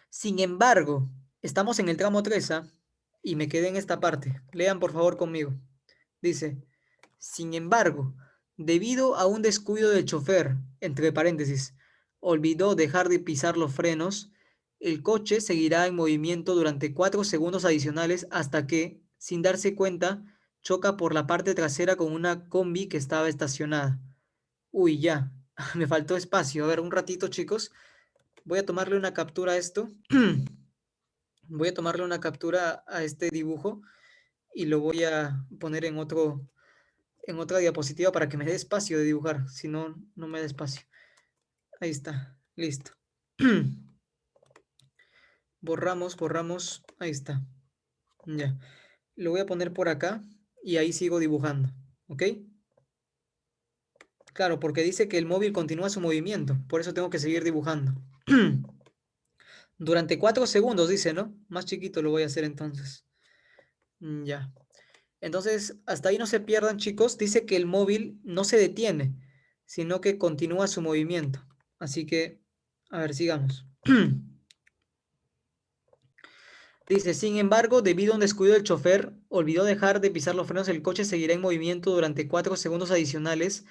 sin embargo, estamos en el tramo 3, ¿ah? Y me quedé en esta parte. Lean por favor conmigo. Dice, sin embargo, debido a un descuido del chofer, entre paréntesis, olvidó dejar de pisar los frenos, el coche seguirá en movimiento durante 4 segundos adicionales hasta que, sin darse cuenta, choca por la parte trasera con una combi que estaba estacionada. Uy, ya, me faltó espacio. A ver, un ratito, chicos. Voy a tomarle una captura a esto. Voy a tomarle una captura a este dibujo y lo voy a poner en otra diapositiva para que me dé espacio de dibujar, si no, no me da espacio. Ahí está, listo. Borramos, ahí está. Ya, lo voy a poner por acá y ahí sigo dibujando, ¿ok? Claro, porque dice que el móvil continúa su movimiento, por eso tengo que seguir dibujando. Durante 4 segundos, dice, ¿no? Más chiquito lo voy a hacer entonces. Ya. Entonces, hasta ahí no se pierdan, chicos. Dice que el móvil no se detiene, sino que continúa su movimiento. Así que, a ver, sigamos. Dice, sin embargo, debido a un descuido del chofer, olvidó dejar de pisar los frenos, el coche seguirá en movimiento durante 4 segundos adicionales.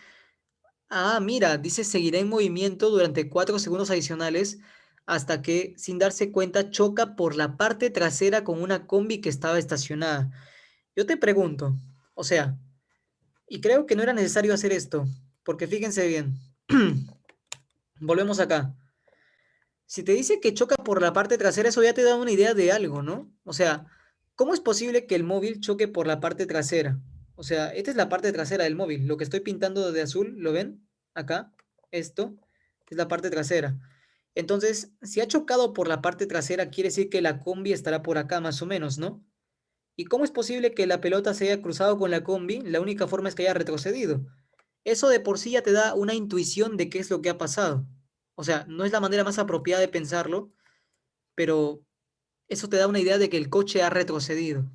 Ah, mira, dice seguirá en movimiento durante 4 segundos adicionales hasta que, sin darse cuenta, choca por la parte trasera con una combi que estaba estacionada. Yo te pregunto, o sea, y creo que no era necesario hacer esto, porque fíjense bien. Volvemos acá. Si te dice que choca por la parte trasera, eso ya te da una idea de algo, ¿no? O sea, ¿cómo es posible que el móvil choque por la parte trasera? O sea, esta es la parte trasera del móvil. Lo que estoy pintando de azul, ¿lo ven? Acá, esto es la parte trasera. Entonces, si ha chocado por la parte trasera, quiere decir que la combi estará por acá más o menos, ¿no? ¿Y cómo es posible que la pelota se haya cruzado con la combi? La única forma es que haya retrocedido. Eso de por sí ya te da una intuición de qué es lo que ha pasado. O sea, no es la manera más apropiada de pensarlo, pero eso te da una idea de que el coche ha retrocedido.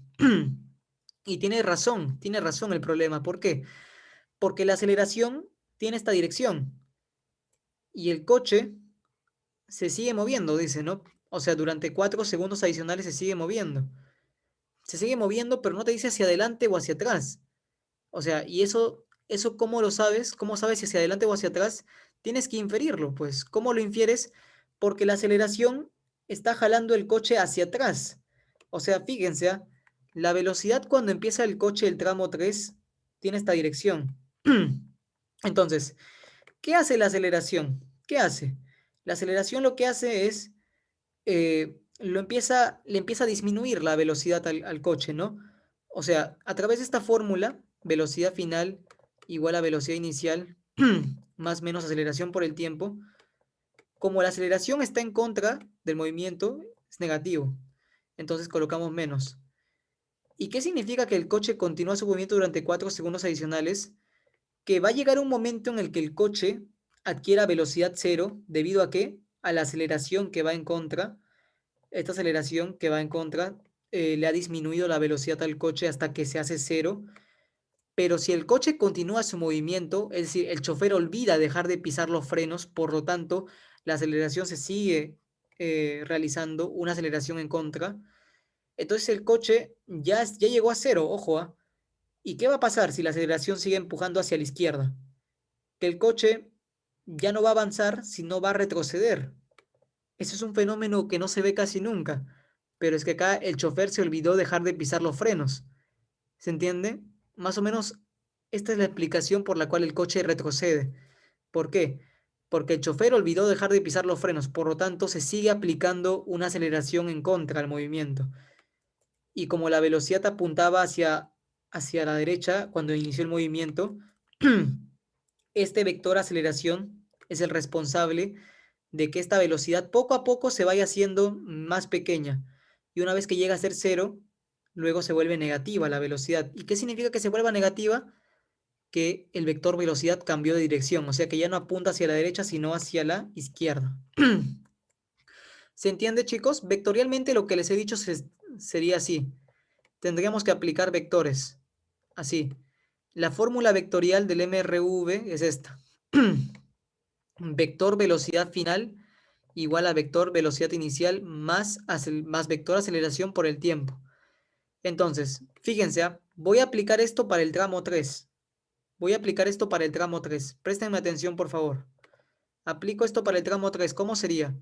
Y tiene razón el problema. ¿Por qué? Porque la aceleración tiene esta dirección y el coche se sigue moviendo, dice, ¿no? O sea, durante 4 segundos adicionales se sigue moviendo. Se sigue moviendo, pero no te dice hacia adelante o hacia atrás. O sea, y eso ¿cómo lo sabes? ¿Cómo sabes si hacia adelante o hacia atrás? Tienes que inferirlo, pues. ¿Cómo lo infieres? Porque la aceleración está jalando el coche hacia atrás. O sea, fíjense, ¿ah? La velocidad cuando empieza el coche del tramo 3 tiene esta dirección. Entonces, ¿qué hace la aceleración? ¿Qué hace? La aceleración lo que hace es, le empieza a disminuir la velocidad al coche, ¿no? O sea, a través de esta fórmula, velocidad final igual a velocidad inicial, más menos aceleración por el tiempo, como la aceleración está en contra del movimiento, es negativo. Entonces colocamos menos. ¿Y qué significa que el coche continúa su movimiento durante 4 segundos adicionales? Que va a llegar un momento en el que el coche adquiera velocidad cero, ¿debido a qué? A la aceleración que va en contra. Esta aceleración que va en contra le ha disminuido la velocidad al coche hasta que se hace cero. Pero si el coche continúa su movimiento, es decir, el chofer olvida dejar de pisar los frenos, por lo tanto, la aceleración se sigue realizando, una aceleración en contra. Entonces el coche ya llegó a cero, ojo, ¿ah? ¿Y qué va a pasar si la aceleración sigue empujando hacia la izquierda? Que el coche ya no va a avanzar, sino va a retroceder. Ese es un fenómeno que no se ve casi nunca, pero es que acá el chofer se olvidó dejar de pisar los frenos. ¿Se entiende? Más o menos esta es la explicación por la cual el coche retrocede. ¿Por qué? Porque el chofer olvidó dejar de pisar los frenos, por lo tanto se sigue aplicando una aceleración en contra al movimiento. Y como la velocidad apuntaba hacia la derecha cuando inició el movimiento, este vector aceleración es el responsable de que esta velocidad poco a poco se vaya haciendo más pequeña. Y una vez que llega a ser cero, luego se vuelve negativa la velocidad. ¿Y qué significa que se vuelva negativa? Que el vector velocidad cambió de dirección, o sea que ya no apunta hacia la derecha, sino hacia la izquierda. ¿Se entiende, chicos? Vectorialmente lo que les he dicho sería así. Tendríamos que aplicar vectores. Así. La fórmula vectorial del MRV es esta. Vector velocidad final igual a vector velocidad inicial más vector aceleración por el tiempo. Entonces, fíjense, voy a aplicar esto para el tramo 3. Voy a aplicar esto para el tramo 3. Préstenme atención, por favor. Aplico esto para el tramo 3. ¿Cómo sería?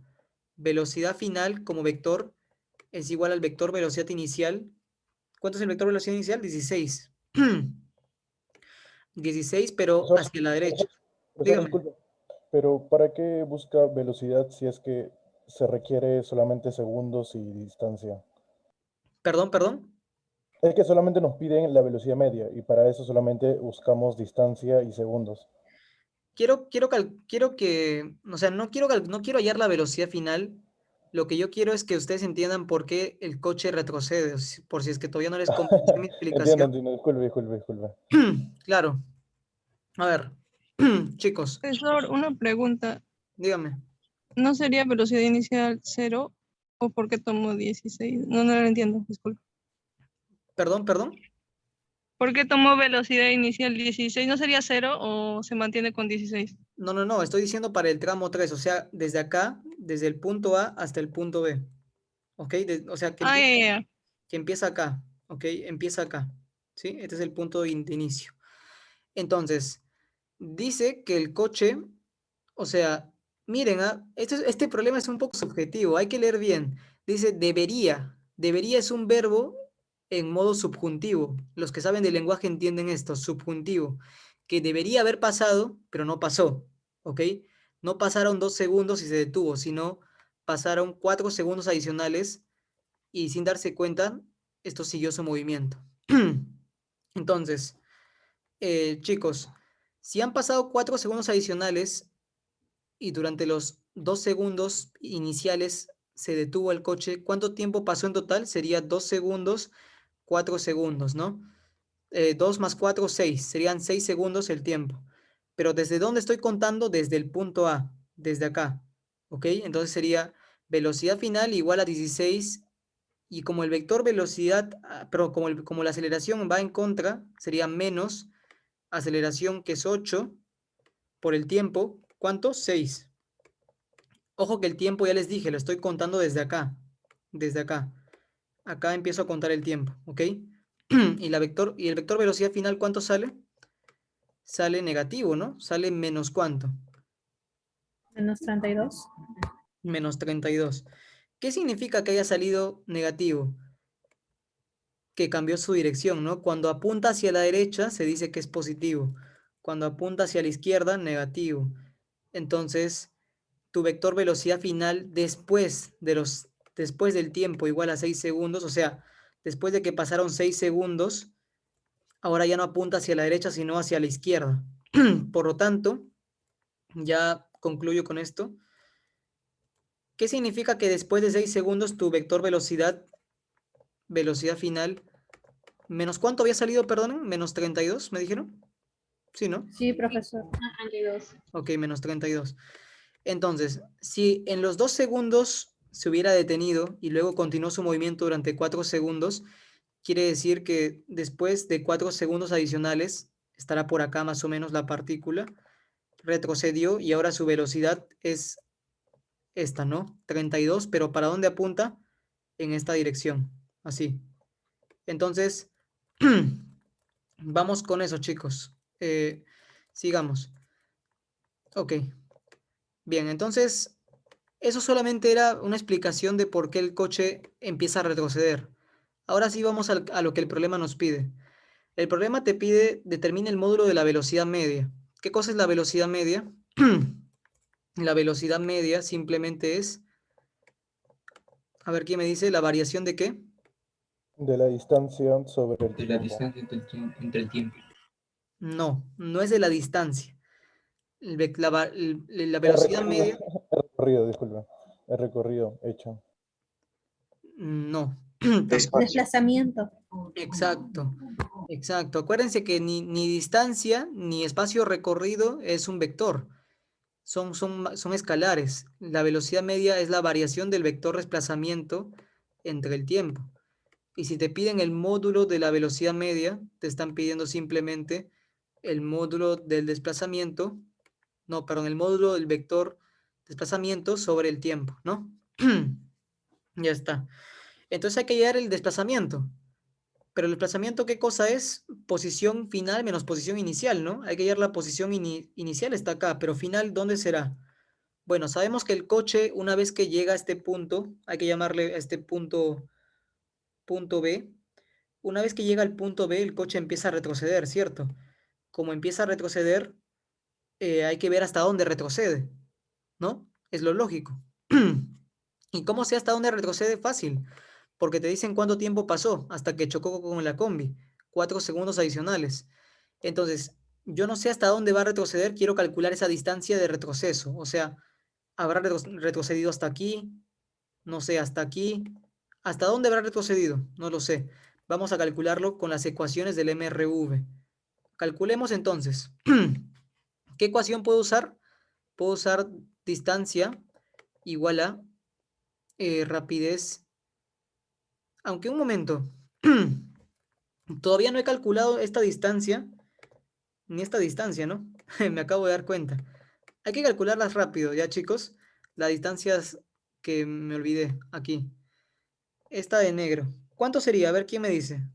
Velocidad final como vector es igual al vector velocidad inicial. ¿Cuánto es el vector velocidad inicial? 16. 16, pero Profesor, hacia la derecha. profesor, Dígame. disculpe, pero ¿para qué busca velocidad si es que se requiere solamente segundos y distancia? Perdón, perdón. Es que solamente nos piden la velocidad media y para eso solamente buscamos distancia y segundos. Quiero que, o sea, no quiero hallar la velocidad final. Lo que yo quiero es que ustedes entiendan por qué el coche retrocede, por si es que todavía no les convenció mi Entiendo, explicación. entiendo, disculpe. Claro. A ver, chicos, Profesor, una pregunta. dígame. ¿No sería velocidad inicial 0 o por qué tomó 16? No, no lo entiendo, disculpe. Perdón, perdón. ¿Por qué tomó velocidad inicial 16? ¿No sería 0 o se mantiene con 16? No, estoy diciendo para el tramo 3, o sea, desde acá, desde el punto A hasta el punto B. ¿Ok? O sea, Ah, ya. que empieza acá, ¿ok? Empieza acá, ¿sí? Este es el punto de inicio. Entonces, dice que el coche, o sea, miren, este problema es un poco subjetivo, hay que leer bien. Dice debería. Debería es un verbo en modo subjuntivo. Los que saben de lenguaje entienden esto, subjuntivo. Que debería haber pasado, pero no pasó, ¿ok? No pasaron 2 segundos y se detuvo, sino pasaron 4 segundos adicionales y sin darse cuenta, esto siguió su movimiento. Entonces, chicos, si han pasado 4 segundos adicionales y durante los 2 segundos iniciales se detuvo el coche, ¿cuánto tiempo pasó en total? Sería 2 segundos, 4 segundos, ¿no? 2 más 4, 6. Serían 6 segundos el tiempo. Pero ¿desde dónde estoy contando? Desde el punto A, desde acá. ¿Ok? Entonces sería velocidad final igual a 16. Y como el vector velocidad, pero como la aceleración va en contra, sería menos aceleración, que es 8, por el tiempo. ¿Cuánto? 6. Ojo que el tiempo, ya les dije, lo estoy contando desde acá. Desde acá. Acá empiezo a contar el tiempo, ¿ok? Y el vector velocidad final, ¿cuánto sale? Sale negativo, ¿no? Sale menos ¿cuánto? Menos 32. Menos 32. ¿Qué significa que haya salido negativo? que cambió su dirección, ¿no? Cuando apunta hacia la derecha se dice que es positivo. Cuando apunta hacia la izquierda, negativo. Entonces, tu vector velocidad final después del tiempo igual a 6 segundos, o sea, después de que pasaron 6 segundos, ahora ya no apunta hacia la derecha, sino hacia la izquierda. Por lo tanto, ya concluyo con esto. ¿Qué significa que después de 6 segundos tu vector velocidad final, menos cuánto había salido, perdón, menos 32, me dijeron? Sí, ¿no? Sí, profesor. 32. Ok, menos 32. Entonces, si en los 2 segundos se hubiera detenido y luego continuó su movimiento durante 4 segundos, quiere decir que después de 4 segundos adicionales, estará por acá más o menos la partícula, retrocedió y ahora su velocidad es esta, ¿no? 32, pero ¿para dónde apunta? En esta dirección, así. Entonces, vamos con eso, chicos. Sigamos. Ok. Bien, entonces, eso solamente era una explicación de por qué el coche empieza a retroceder. Ahora sí vamos a lo que el problema nos pide. El problema te pide, determina el módulo de la velocidad media. ¿Qué cosa es la velocidad media? La velocidad media simplemente es, a ver quién me dice, la variación de qué. De la distancia sobre el De la tiempo. distancia entre el tiempo. No, no es de la distancia. La El velocidad recorrido, media, el recorrido, disculpa. El recorrido hecho. no, tampoco. Espacio. Desplazamiento. Exacto, exacto. Acuérdense que ni distancia ni espacio recorrido es un vector. Son escalares. La velocidad media es la variación del vector desplazamiento entre el tiempo. Y si te piden el módulo de la velocidad media, te están pidiendo simplemente el módulo del desplazamiento, no, perdón, el módulo del vector desplazamiento sobre el tiempo, ¿no? Ya está. Entonces hay que hallar el desplazamiento. Pero el desplazamiento, ¿qué cosa es? Posición final menos posición inicial, ¿no? Hay que hallar la posición inicial, está acá, pero final, ¿dónde será? Bueno, sabemos que el coche, una vez que llega a este punto, hay que llamarle a este punto B. Una vez que llega al punto B, el coche empieza a retroceder, ¿cierto? Como empieza a retroceder, hay que ver hasta dónde retrocede, ¿no? Es lo lógico. ¿Y cómo sé hasta dónde retrocede? Fácil, porque te dicen cuánto tiempo pasó hasta que chocó con la combi. 4 segundos adicionales. Entonces, yo no sé hasta dónde va a retroceder, quiero calcular esa distancia de retroceso. O sea, habrá retrocedido hasta aquí, no sé, hasta aquí. ¿Hasta dónde habrá retrocedido? No lo sé. Vamos a calcularlo con las ecuaciones del MRV. Calculemos entonces. ¿Qué ecuación puedo usar? Puedo usar distancia igual a rapidez. Aunque un momento. Todavía no he calculado esta distancia, ni esta distancia, ¿no? Me acabo de dar cuenta. Hay que calcularlas rápido, ¿ya, chicos? Las distancias que me olvidé aquí. Esta de negro. ¿Cuánto sería? A ver, ¿quién me dice?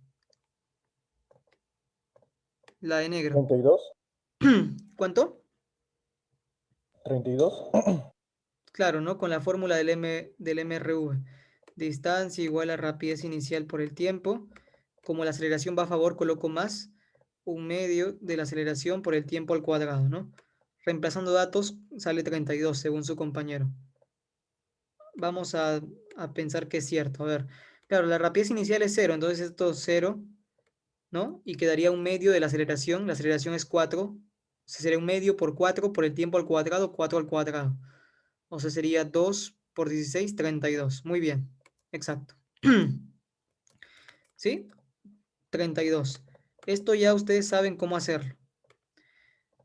La de negro. 32. ¿Cuánto? 32. Claro, ¿no? Con la fórmula del MRV. Distancia igual a rapidez inicial por el tiempo. Como la aceleración va a favor, coloco más un medio de la aceleración por el tiempo al cuadrado, ¿no? Reemplazando datos, sale 32 según su compañero. Vamos a pensar que es cierto. A ver, claro, la rapidez inicial es 0, entonces esto es 0, ¿no? Y quedaría un medio de la aceleración es 4, o sea, sería un medio por 4 por el tiempo al cuadrado, 4 al cuadrado. O sea, sería 2 por 16, 32. Muy bien, exacto. ¿Sí? 32. Esto ya ustedes saben cómo hacerlo.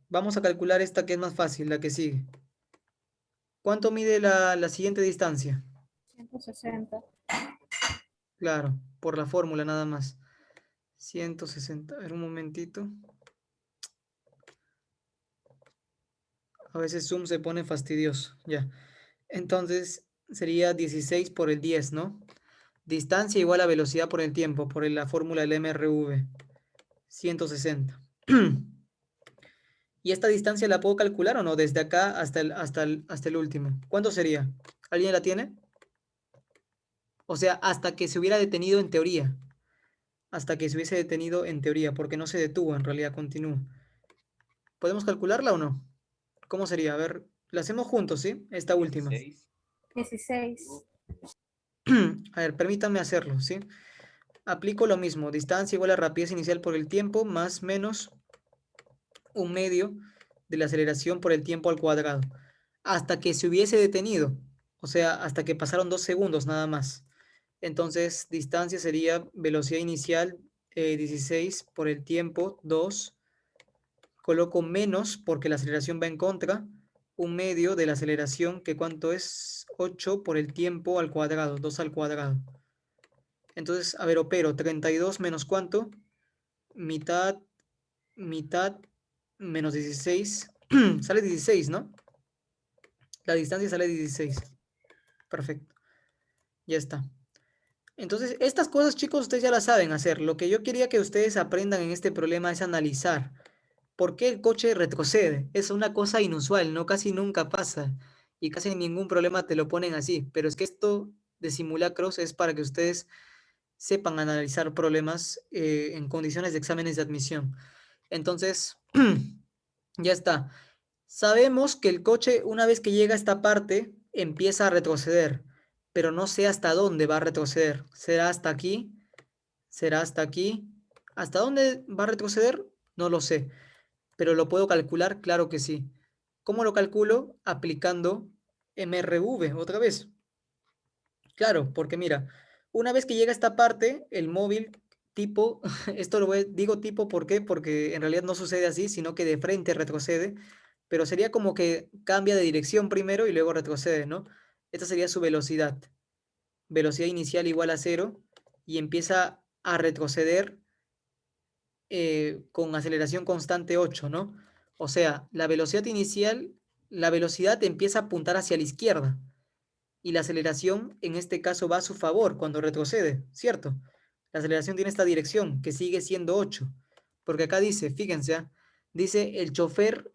Vamos a calcular esta que es más fácil, la que sigue. ¿Cuánto mide la siguiente distancia? 160. Claro, por la fórmula nada más. 160. A ver, un momentito. A veces Zoom se pone fastidioso. Ya. Entonces sería 16 por el 10, ¿no? Distancia igual a velocidad por el tiempo, por la fórmula del MRV. 160. ¿Y esta distancia la puedo calcular o no? Desde acá hasta el último. ¿Cuánto sería? ¿Alguien la tiene? O sea, hasta que se hubiera detenido en teoría. hasta que se hubiese detenido en teoría, porque no se detuvo, en realidad continúa. ¿Podemos calcularla o no? ¿Cómo sería? A ver, la hacemos juntos, ¿sí? Esta última. 16. A ver, permítanme hacerlo, ¿sí? Aplico lo mismo, distancia igual a rapidez inicial por el tiempo, más menos un medio de la aceleración por el tiempo al cuadrado, hasta que se hubiese detenido, o sea, hasta que pasaron 2 segundos nada más. Entonces, distancia sería velocidad inicial 16 por el tiempo 2, coloco menos porque la aceleración va en contra, un medio de la aceleración, que cuánto es 8 por el tiempo al cuadrado, 2 al cuadrado. Entonces, a ver, opero 32 menos cuánto, mitad, mitad, menos 16, sale 16, ¿no? La distancia sale 16. Perfecto, ya está. Entonces, estas cosas, chicos, ustedes ya las saben hacer. Lo que yo quería que ustedes aprendan en este problema es analizar por qué el coche retrocede. Es una cosa inusual, no casi nunca pasa. Y casi en ningún problema te lo ponen así. Pero es que esto de simulacros es para que ustedes sepan analizar problemas en condiciones de exámenes de admisión. Entonces, ya está. Sabemos que el coche, una vez que llega a esta parte, empieza a retroceder, pero no sé hasta dónde va a retroceder. ¿Será hasta aquí? ¿Será hasta aquí? ¿Hasta dónde va a retroceder? No lo sé, pero ¿lo puedo calcular? Claro que sí. ¿Cómo lo calculo? Aplicando MRV otra vez. Claro, porque mira, una vez que llega a esta parte, el móvil tipo, esto digo tipo, ¿por qué? Porque en realidad no sucede así, sino que de frente retrocede, pero sería como que cambia de dirección primero y luego retrocede, ¿no? Esta sería su velocidad. Velocidad inicial igual a 0 y empieza a retroceder con aceleración constante 8, ¿no? O sea, la velocidad inicial, la velocidad empieza a apuntar hacia la izquierda y la aceleración en este caso va a su favor cuando retrocede, ¿cierto? La aceleración tiene esta dirección que sigue siendo 8, porque acá dice, fíjense, dice el chofer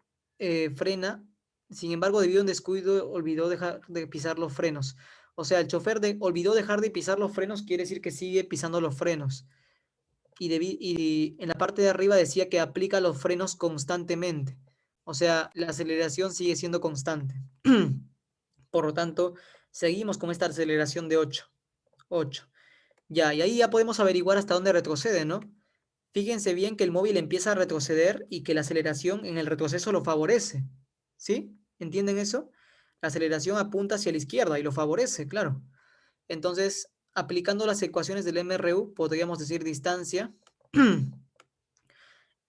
frena, sin embargo debido a un descuido olvidó dejar de pisar los frenos. O sea, el chofer olvidó dejar de pisar los frenos, quiere decir que sigue pisando los frenos. Y en la parte de arriba decía que aplica los frenos constantemente. O sea, la aceleración sigue siendo constante. Por lo tanto, seguimos con esta aceleración de 8. 8. Ya, y ahí ya podemos averiguar hasta dónde retrocede, ¿no? Fíjense bien que el móvil empieza a retroceder y que la aceleración en el retroceso lo favorece. ¿Sí? ¿Entienden eso? La aceleración apunta hacia la izquierda y lo favorece, claro. Entonces, aplicando las ecuaciones del MRU, podríamos decir distancia.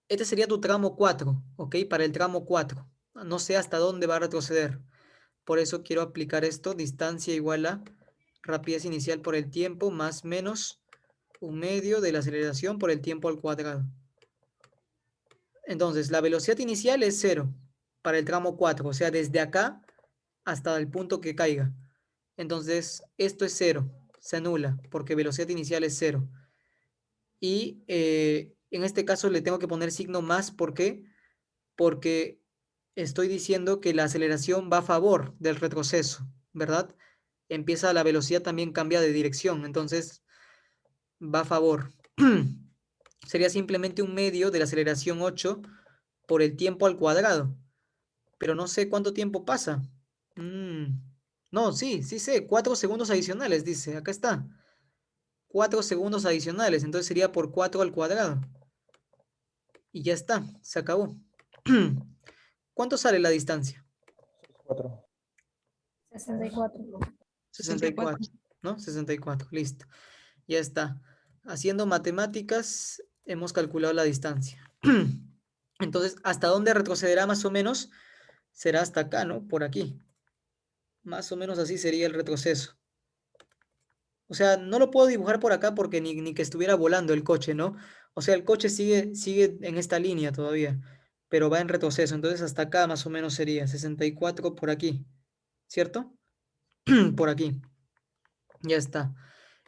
Este sería tu tramo 4, ¿ok? Para el tramo 4. No sé hasta dónde va a retroceder. Por eso quiero aplicar esto, distancia igual a rapidez inicial por el tiempo más menos un medio de la aceleración por el tiempo al cuadrado. Entonces, la velocidad inicial es 0 para el tramo 4, o sea, desde acá hasta el punto que caiga. Entonces, esto es 0, se anula porque velocidad inicial es 0. Y en este caso le tengo que poner signo más, ¿por qué? Porque estoy diciendo que la aceleración va a favor del retroceso, ¿verdad? Empieza la velocidad también cambia de dirección, entonces va a favor. Sería simplemente un medio de la aceleración 8 por el tiempo al cuadrado, pero no sé cuánto tiempo pasa. No, sí sé, 4 segundos adicionales, dice, acá está. 4 segundos adicionales, entonces sería por 4 al cuadrado. Y ya está, se acabó. ¿Cuánto sale la distancia? 4. 64. 64, ¿no? 64, listo. Ya está. Haciendo matemáticas, hemos calculado la distancia. Entonces, ¿hasta dónde retrocederá más o menos? Será hasta acá, ¿no? Por aquí. Más o menos así sería el retroceso. O sea, no lo puedo dibujar por acá porque ni que estuviera volando el coche, ¿no? O sea, el coche sigue en esta línea todavía, pero va en retroceso. Entonces, hasta acá más o menos sería 64 por aquí, ¿cierto? Por aquí. Ya está.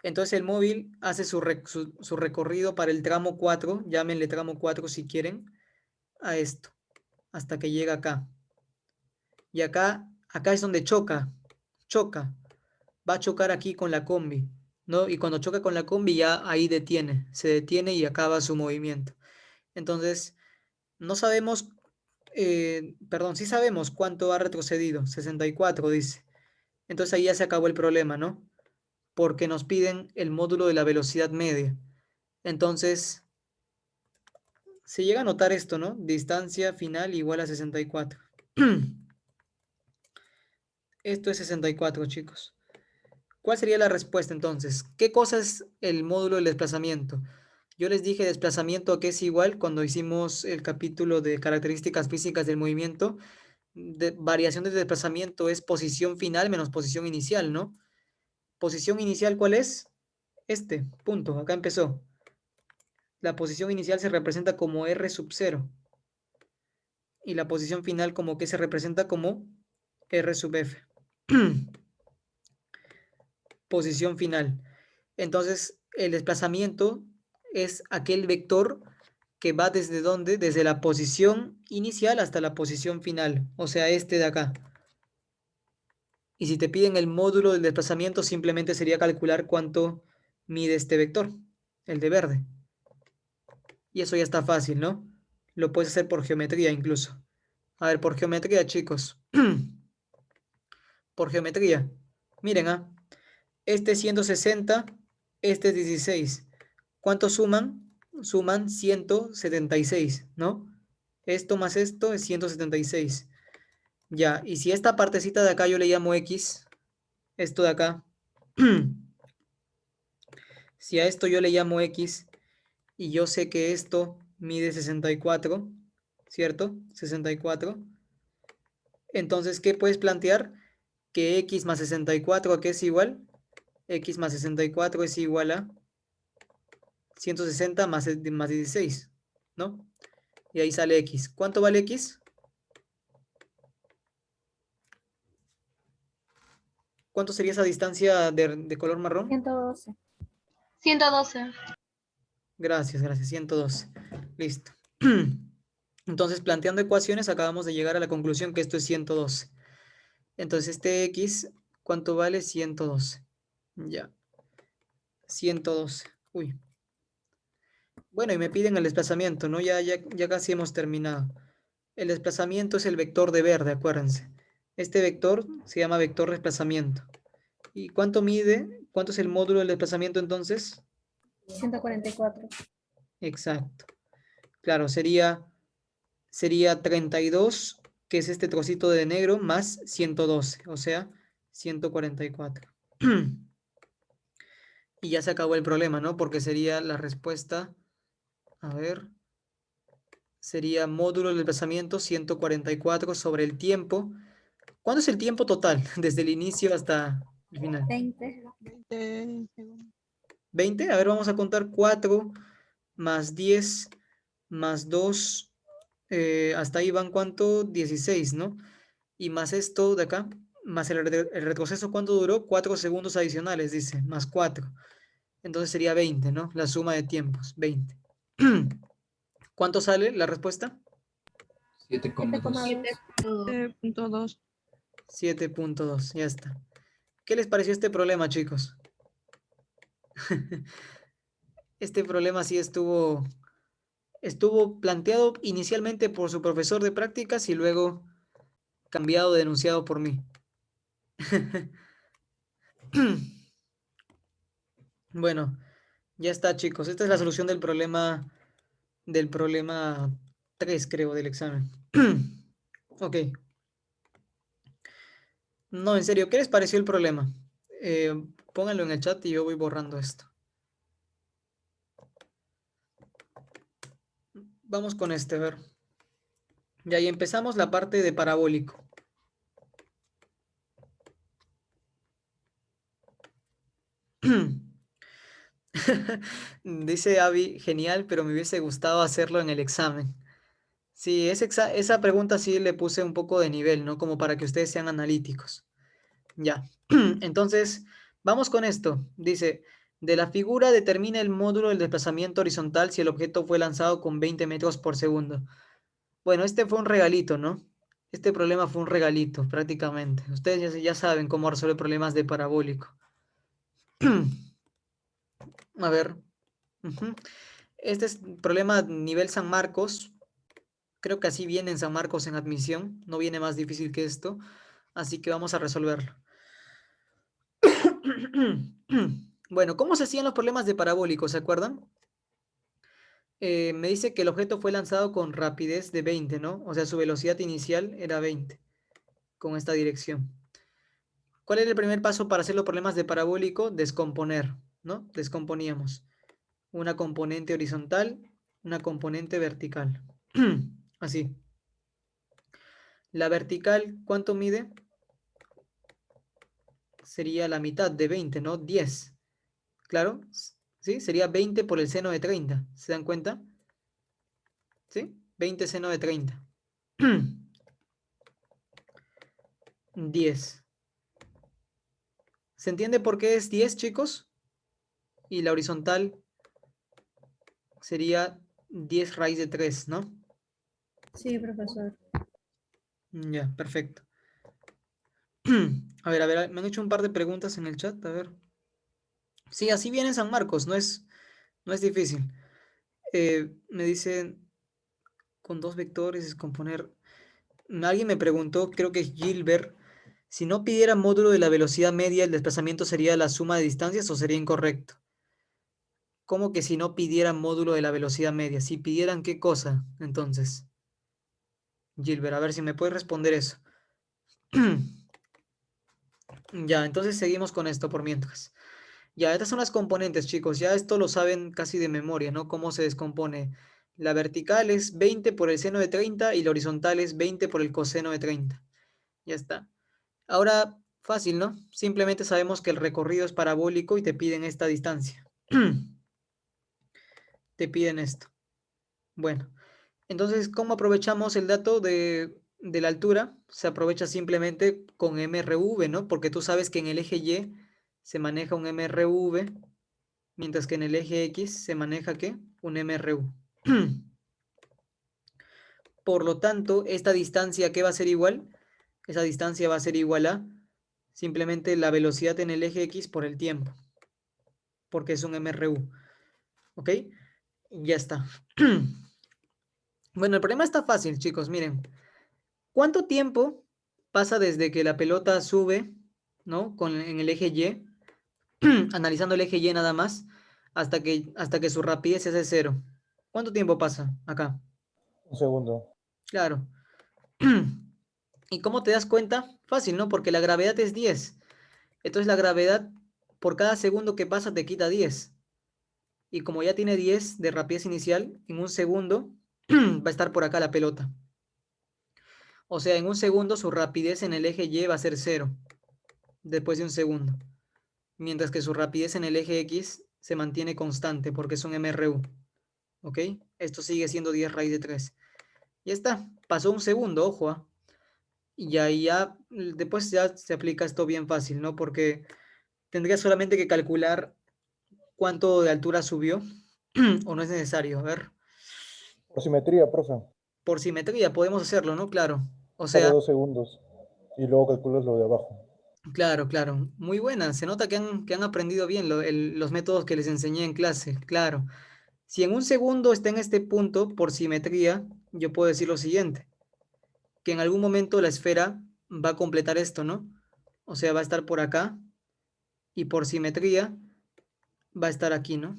Entonces el móvil hace su recorrido para el tramo 4, llámenle tramo 4 si quieren, a esto, hasta que llega acá. Y acá es donde choca, va a chocar aquí con la combi. ¿no? Y cuando choca con la combi ya ahí se detiene y acaba su movimiento. Entonces, no sabemos, perdón, sí sabemos cuánto ha retrocedido, 64 dice. Entonces ahí ya se acabó el problema, ¿no? Porque nos piden el módulo de la velocidad media. Entonces, se llega a notar esto, ¿no? Distancia final igual a 64. Esto es 64, chicos. ¿Cuál sería la respuesta entonces? ¿Qué cosa es el módulo del desplazamiento? Yo les dije desplazamiento que es igual cuando hicimos el capítulo de características físicas del movimiento. Variación de desplazamiento es posición final menos posición inicial, ¿no? Posición inicial, ¿cuál es? Este, punto, acá empezó. La posición inicial se representa como R sub 0. Y la posición final como que se representa como R sub F. Posición final. Entonces, el desplazamiento es aquel vector que va desde dónde? Desde la posición inicial hasta la posición final, o sea, este de acá. Y si te piden el módulo del desplazamiento, simplemente sería calcular cuánto mide este vector, el de verde. Y eso ya está fácil, ¿no? Lo puedes hacer por geometría incluso. A ver, por geometría, chicos. Por geometría. Miren, este es 160, este es 16. ¿Cuántos suman? Suman 176, ¿no? Esto más esto es 176. Ya, y si esta partecita de acá yo le llamo X, esto de acá, si a esto yo le llamo X y yo sé que esto mide 64, ¿cierto? 64. Entonces, ¿qué puedes plantear? Que X más 64, ¿a qué es igual? X más 64 es igual a 160 más 16, ¿no? Y ahí sale X. ¿Cuánto vale X? ¿Cuánto sería esa distancia de color marrón? 112. 112. Gracias, 112. Listo. Entonces, planteando ecuaciones, acabamos de llegar a la conclusión que esto es 112. Entonces, este X, ¿cuánto vale? 112. Ya. 112. Uy. Bueno, y me piden el desplazamiento, ¿no? Ya casi hemos terminado. El desplazamiento es el vector de verde, acuérdense. Este vector se llama vector desplazamiento. ¿Y cuánto mide? ¿Cuánto es el módulo del desplazamiento entonces? 144. Exacto. Claro, sería 32, que es este trocito de negro, más 112, o sea, 144. Y ya se acabó el problema, ¿no? Porque sería la respuesta, a ver, sería módulo del desplazamiento 144 sobre el tiempo. ¿Cuánto es el tiempo total? Desde el inicio hasta el final. 20. 20 segundos. 20. A ver, vamos a contar 4 más 10 más 2. Hasta ahí van, ¿cuánto? 16, ¿no? Y más esto de acá, más el retroceso, ¿cuánto duró? 4 segundos adicionales, dice, más 4. Entonces sería 20, ¿no? La suma de tiempos, 20. ¿Cuánto sale la respuesta? 7,2. 7.2. 7.2, ya está. ¿Qué les pareció este problema, chicos? Este problema sí estuvo planteado inicialmente por su profesor de prácticas y luego cambiado, denunciado por mí. Bueno, ya está, chicos. Esta es la solución del problema 3, creo, del examen. Ok. No, en serio, ¿qué les pareció el problema? Pónganlo en el chat y yo voy borrando esto. Vamos con este, a ver. Ya ahí empezamos la parte de parabólico. Dice Avi, genial, pero me hubiese gustado hacerlo en el examen. Sí, esa pregunta sí le puse un poco de nivel, ¿no? Como para que ustedes sean analíticos. Ya. Entonces, vamos con esto. Dice, de la figura determina el módulo del desplazamiento horizontal si el objeto fue lanzado con 20 metros por segundo. Bueno, este fue un regalito, ¿no? Este problema fue un regalito, prácticamente. Ustedes ya saben cómo resolver problemas de parabólico. A ver. Ujú. Este es problema nivel San Marcos. Creo que así viene en San Marcos en admisión. No viene más difícil que esto. Así que vamos a resolverlo. Bueno, ¿cómo se hacían los problemas de parabólicos? ¿Se acuerdan? Me dice que el objeto fue lanzado con rapidez de 20, ¿no? O sea, su velocidad inicial era 20 con esta dirección. ¿Cuál era el primer paso para hacer los problemas de parabólico? Descomponer, ¿no? Descomponíamos una componente horizontal, una componente vertical. Así. La vertical, ¿cuánto mide? Sería la mitad de 20, ¿no? 10. Claro, ¿sí? Sería 20 por el seno de 30. ¿Se dan cuenta? ¿Sí? 20 seno de 30. 10. ¿Se entiende por qué es 10, chicos? Y la horizontal sería 10 raíz de 3, ¿no? Sí, profesor. Ya, perfecto. A ver, me han hecho un par de preguntas en el chat, a ver. Sí, así viene en San Marcos, no es difícil. Me dicen, con dos vectores, descomponer. Alguien me preguntó, creo que es Gilbert, si no pidiera módulo de la velocidad media, ¿el desplazamiento sería la suma de distancias o sería incorrecto? ¿Cómo que si no pidieran módulo de la velocidad media? Si pidieran qué cosa, entonces. Gilbert, a ver si me puedes responder eso. Ya, entonces seguimos con esto por mientras. Ya, estas son las componentes, chicos. Ya esto lo saben casi de memoria, ¿no? Cómo se descompone. La vertical es 20 por el seno de 30 y la horizontal es 20 por el coseno de 30. Ya está. Ahora, fácil, ¿no? Simplemente sabemos que el recorrido es parabólico y te piden esta distancia. Te piden esto. Bueno, entonces, ¿cómo aprovechamos el dato de la altura? Se aprovecha simplemente con MRV, ¿no? Porque tú sabes que en el eje Y se maneja un MRV, mientras que en el eje X se maneja, ¿qué? Un MRU. Por lo tanto, esta distancia, ¿qué va a ser igual? Esa distancia va a ser igual a simplemente la velocidad en el eje X por el tiempo, porque es un MRU. ¿Ok? Ya está. Bueno, el problema está fácil, chicos. Miren, ¿cuánto tiempo pasa desde que la pelota sube, ¿no? En el eje Y, analizando el eje Y nada más, hasta que su rapidez es de 0? ¿Cuánto tiempo pasa acá? Un segundo. Claro. ¿Y cómo te das cuenta? Fácil, ¿no? Porque la gravedad es 10. Entonces la gravedad, por cada segundo que pasa, te quita 10. Y como ya tiene 10 de rapidez inicial, en un segundo va a estar por acá la pelota. O sea, en un segundo su rapidez en el eje Y va a ser 0, después de un segundo. Mientras que su rapidez en el eje X se mantiene constante porque es un MRU. ¿Ok? Esto sigue siendo 10 raíz de 3. Ya está. Pasó un segundo, ojo, ¿ah? Y ahí ya, después ya se aplica esto bien fácil, ¿no? Porque tendría solamente que calcular cuánto de altura subió o no es necesario. A ver, Por simetría, profe. por simetría podemos hacerlo, ¿no? Claro. O Cada sea, 2 segundos. Y luego calculas lo de abajo. claro, claro. Muy buena. Se nota que han aprendido bien los métodos que les enseñé en clase. Claro. Si en un segundo está en este punto, por simetría, yo puedo decir lo siguiente, que en algún momento la esfera va a completar esto, ¿no? O sea, va a estar por acá y por simetría va a estar aquí, ¿no?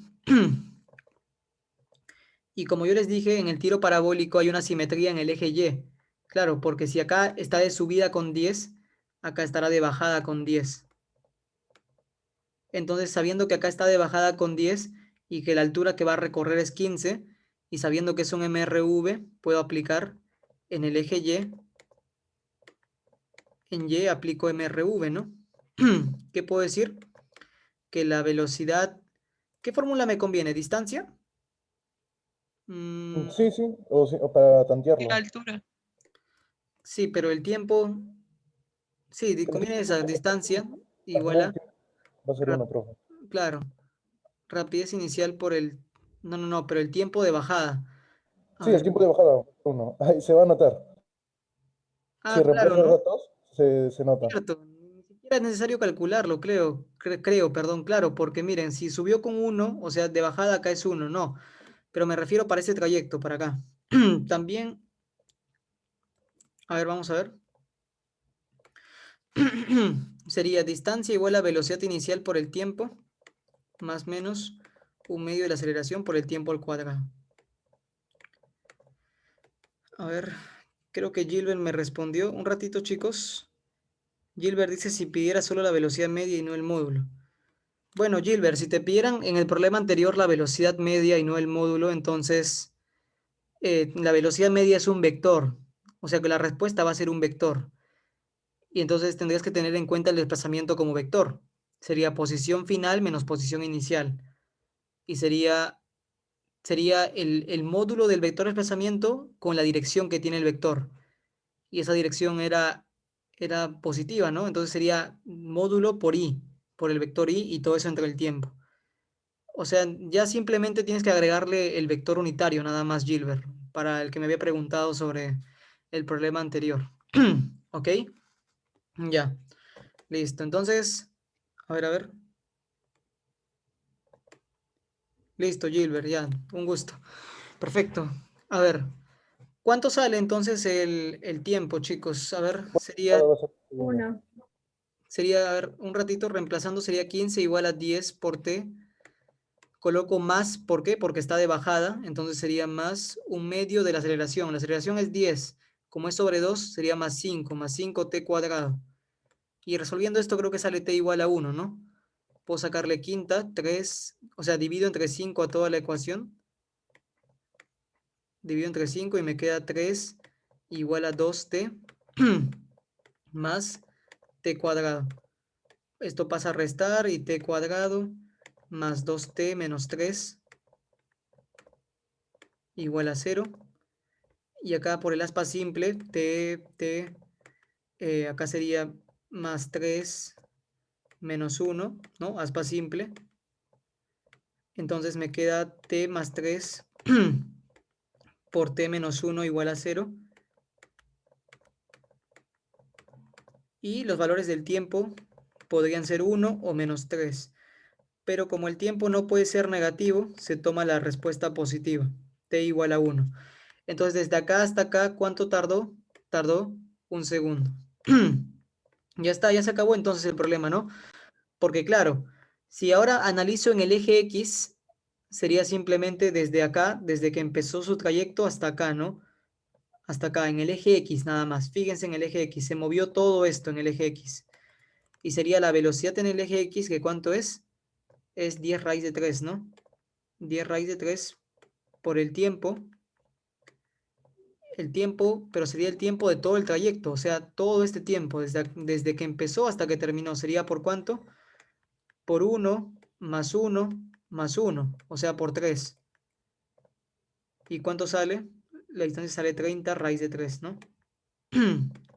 Y como yo les dije, en el tiro parabólico hay una simetría en el eje Y. Claro, porque si acá está de subida con 10, acá estará de bajada con 10. Entonces, sabiendo que acá está de bajada con 10 y que la altura que va a recorrer es 15, y sabiendo que es un MRV, puedo aplicar en el eje Y, en Y aplico MRV, ¿no? ¿Qué puedo decir? Que la velocidad, ¿qué fórmula me conviene? ¿Distancia? Mm, Sí, sí, o para Y la tantearlo. altura. sí, pero el tiempo, sí, El conviene tiempo, esa distancia, al igual final a, el tiempo va a ser rap- uno, profe. claro, rapidez inicial por el, no, pero el tiempo de bajada. A Sí, el ver, tiempo de bajada, uno. Ahí se va a notar. Si claro, reemplazas ¿no? datos, se nota. Cierto, Era necesario calcularlo, creo, perdón, claro, porque miren, si subió con 1, o sea, de bajada acá es 1, no, pero me refiero para ese trayecto, para acá. También, a ver, vamos a ver. Sería distancia igual a velocidad inicial por el tiempo, más menos un medio de la aceleración por el tiempo al cuadrado. A ver, creo que Gilbert me respondió. Un ratito, chicos. Gilbert dice si pidiera solo la velocidad media y no el módulo. Bueno, Gilbert, si te pidieran en el problema anterior la velocidad media y no el módulo, entonces la velocidad media es un vector. O sea que la respuesta va a ser un vector. Y entonces tendrías que tener en cuenta el desplazamiento como vector. Sería posición final menos posición inicial. Y sería el módulo del vector de desplazamiento con la dirección que tiene el vector. Y esa dirección era positiva, ¿no? Entonces sería módulo por i, por el vector i y todo eso entre el tiempo. O sea, ya simplemente tienes que agregarle el vector unitario nada más, Gilbert, para el que me había preguntado sobre el problema anterior. ¿Ok? Ya, listo. Entonces, a ver. Listo, Gilbert, ya, un gusto. Perfecto. A ver, ¿cuánto sale entonces el tiempo, chicos? A ver, Ahora va a ser segundo. 1. sería, a ver, un ratito reemplazando, sería 15 igual a 10 por t. Coloco más, ¿por qué? Porque está de bajada, entonces sería más un medio de la aceleración. La aceleración es 10, como es sobre 2, sería más 5t cuadrado. Y resolviendo esto creo que sale t igual a 1, ¿no? Puedo sacarle quinta, 3, o sea, divido entre 5 a toda la ecuación. Divido entre 5 y me queda 3 igual a 2t más t cuadrado. Esto pasa a restar y t cuadrado más 2t menos 3 igual a 0. Y acá por el aspa simple, acá sería más 3 menos 1, ¿no? Aspa simple. Entonces me queda t más 3 por t menos 1 igual a 0. Y los valores del tiempo podrían ser 1 o menos 3. Pero como el tiempo no puede ser negativo, se toma la respuesta positiva, t igual a 1. Entonces desde acá hasta acá, ¿cuánto tardó? Tardó un segundo. Ya está, ya se acabó entonces el problema, ¿no? Porque claro, si ahora analizo en el eje X, sería simplemente desde acá, desde que empezó su trayecto hasta acá, ¿no? Hasta acá, en el eje X nada más. Fíjense en el eje X, se movió todo esto en el eje X. Y sería la velocidad en el eje X, que ¿cuánto es? Es 10 raíz de 3, ¿no? 10 raíz de 3 por el tiempo, pero sería el tiempo de todo el trayecto, o sea, todo este tiempo, desde que empezó hasta que terminó, ¿sería por cuánto? Por 1 más 1 más 1, o sea, por 3. ¿Y cuánto sale? La distancia sale 30 raíz de 3, ¿no?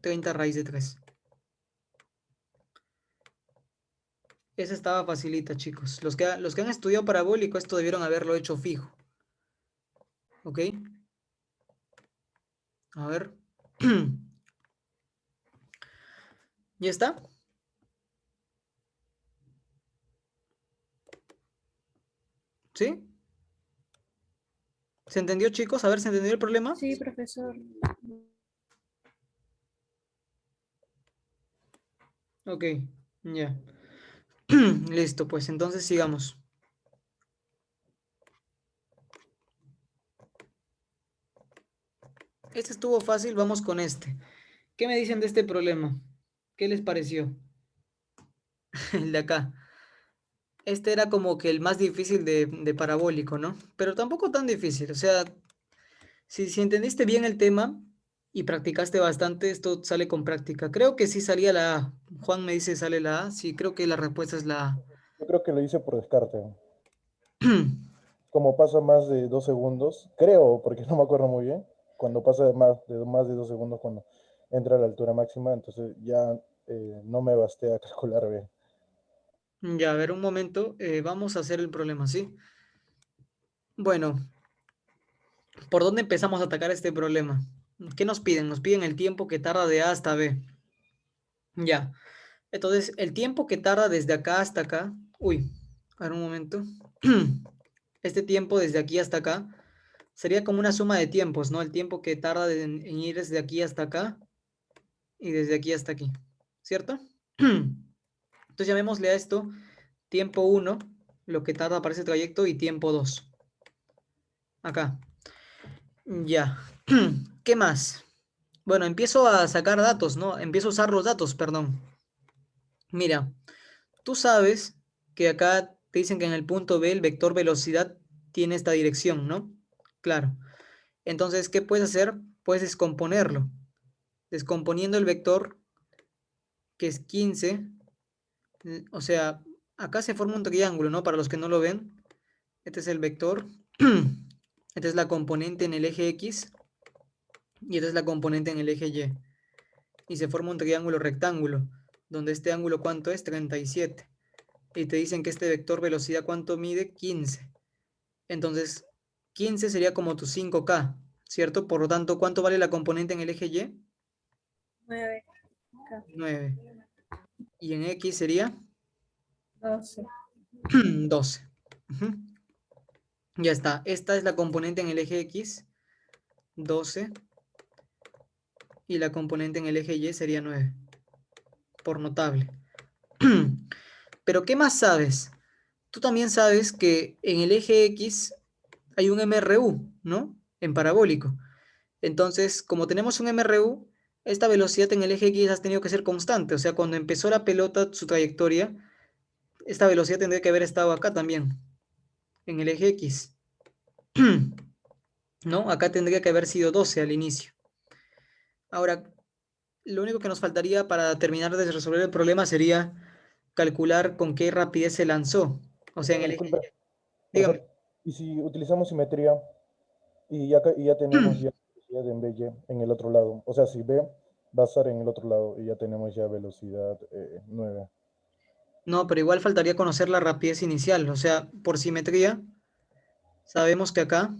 30 raíz de 3. Esa estaba facilita, chicos. Los que han estudiado parabólico, esto debieron haberlo hecho fijo. ¿Ok? A ver. ¿Ya está? ¿Sí? ¿Se entendió, chicos? A ver, ¿se entendió el problema? Sí, profesor. Ok, ya. Listo, pues entonces sigamos. Este estuvo fácil, vamos con este. ¿Qué me dicen de este problema? ¿Qué les pareció? El de acá. Este era como que el más difícil de parabólico, ¿no? Pero tampoco tan difícil. O sea, si entendiste bien el tema y practicaste bastante, esto sale con práctica. Creo que sí salía la A. Juan me dice sale la A. Sí, creo que la respuesta es la A. Yo creo que lo hice por descarte. Como pasa más de 2 segundos, creo, porque no me acuerdo muy bien, cuando pasa más de 2 segundos cuando entra a la altura máxima, entonces ya no me basté a calcular bien. Ya, a ver, un momento. Vamos a hacer el problema, ¿sí? Bueno, ¿por dónde empezamos a atacar este problema? ¿Qué nos piden? Nos piden el tiempo que tarda de A hasta B. Ya. Entonces, el tiempo que tarda desde acá hasta acá, uy, a ver un momento. Este tiempo desde aquí hasta acá sería como una suma de tiempos, ¿no? El tiempo que tarda en ir desde aquí hasta acá y desde aquí hasta aquí, ¿cierto? Entonces llamémosle a esto tiempo 1, lo que tarda para ese trayecto, y tiempo 2. Acá. Ya. ¿Qué más? Bueno, empiezo a sacar datos, ¿no? Empiezo a usar los datos, perdón. Mira, tú sabes que acá te dicen que en el punto B el vector velocidad tiene esta dirección, ¿no? Claro. Entonces, ¿qué puedes hacer? Puedes descomponerlo. Descomponiendo el vector, que es 15, o sea, acá se forma un triángulo, ¿no? Para los que no lo ven, este es el vector, esta es la componente en el eje X y esta es la componente en el eje Y. Y se forma un triángulo rectángulo, donde este ángulo, ¿cuánto es? 37. Y te dicen que este vector velocidad, ¿cuánto mide? 15. Entonces, 15 sería como tu 5K, ¿cierto? Por lo tanto, ¿cuánto vale la componente en el eje Y? 9, 9. Y en X sería 12. 12. Ujú. Ya está. Esta es la componente en el eje X, 12. Y la componente en el eje Y sería 9. Por notable. Pero ¿qué más sabes? Tú también sabes que en el eje X hay un MRU, ¿no? En parabólico. Entonces, como tenemos un MRU, esta velocidad en el eje X ha tenido que ser constante. O sea, cuando empezó la pelota, su trayectoria, esta velocidad tendría que haber estado acá también, en el eje X. ¿No? Acá tendría que haber sido 12 al inicio. Ahora, lo único que nos faltaría para terminar de resolver el problema sería calcular con qué rapidez se lanzó. O sea, en el eje. Disculpe, Dígame. profesor, ¿y si utilizamos simetría y ya tenemos ya velocidad en BY en el otro lado? O sea, si B va a estar en el otro lado y ya tenemos ya velocidad 9. No, pero igual faltaría conocer la rapidez inicial. O sea, por simetría, sabemos que acá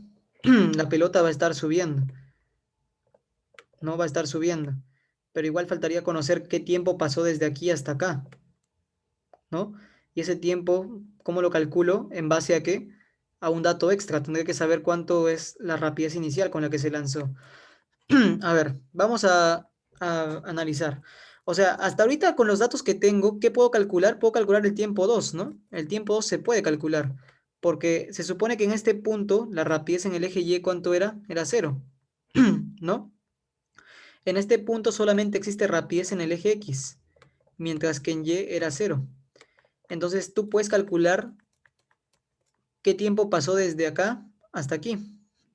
la pelota va a estar subiendo. No va a estar subiendo. Pero igual faltaría conocer qué tiempo pasó desde aquí hasta acá, ¿no? Y ese tiempo, ¿cómo lo calculo? ¿En base a qué? A un dato extra. Tendré que saber cuánto es la rapidez inicial con la que se lanzó. A ver, vamos a analizar. O sea, hasta ahorita con los datos que tengo, ¿qué puedo calcular? Puedo calcular el tiempo 2, ¿no? El tiempo 2 se puede calcular, porque se supone que en este punto la rapidez en el eje Y, ¿cuánto era? Era 0, ¿no? En este punto solamente existe rapidez en el eje X, mientras que en Y era 0. Entonces tú puedes calcular qué tiempo pasó desde acá hasta aquí,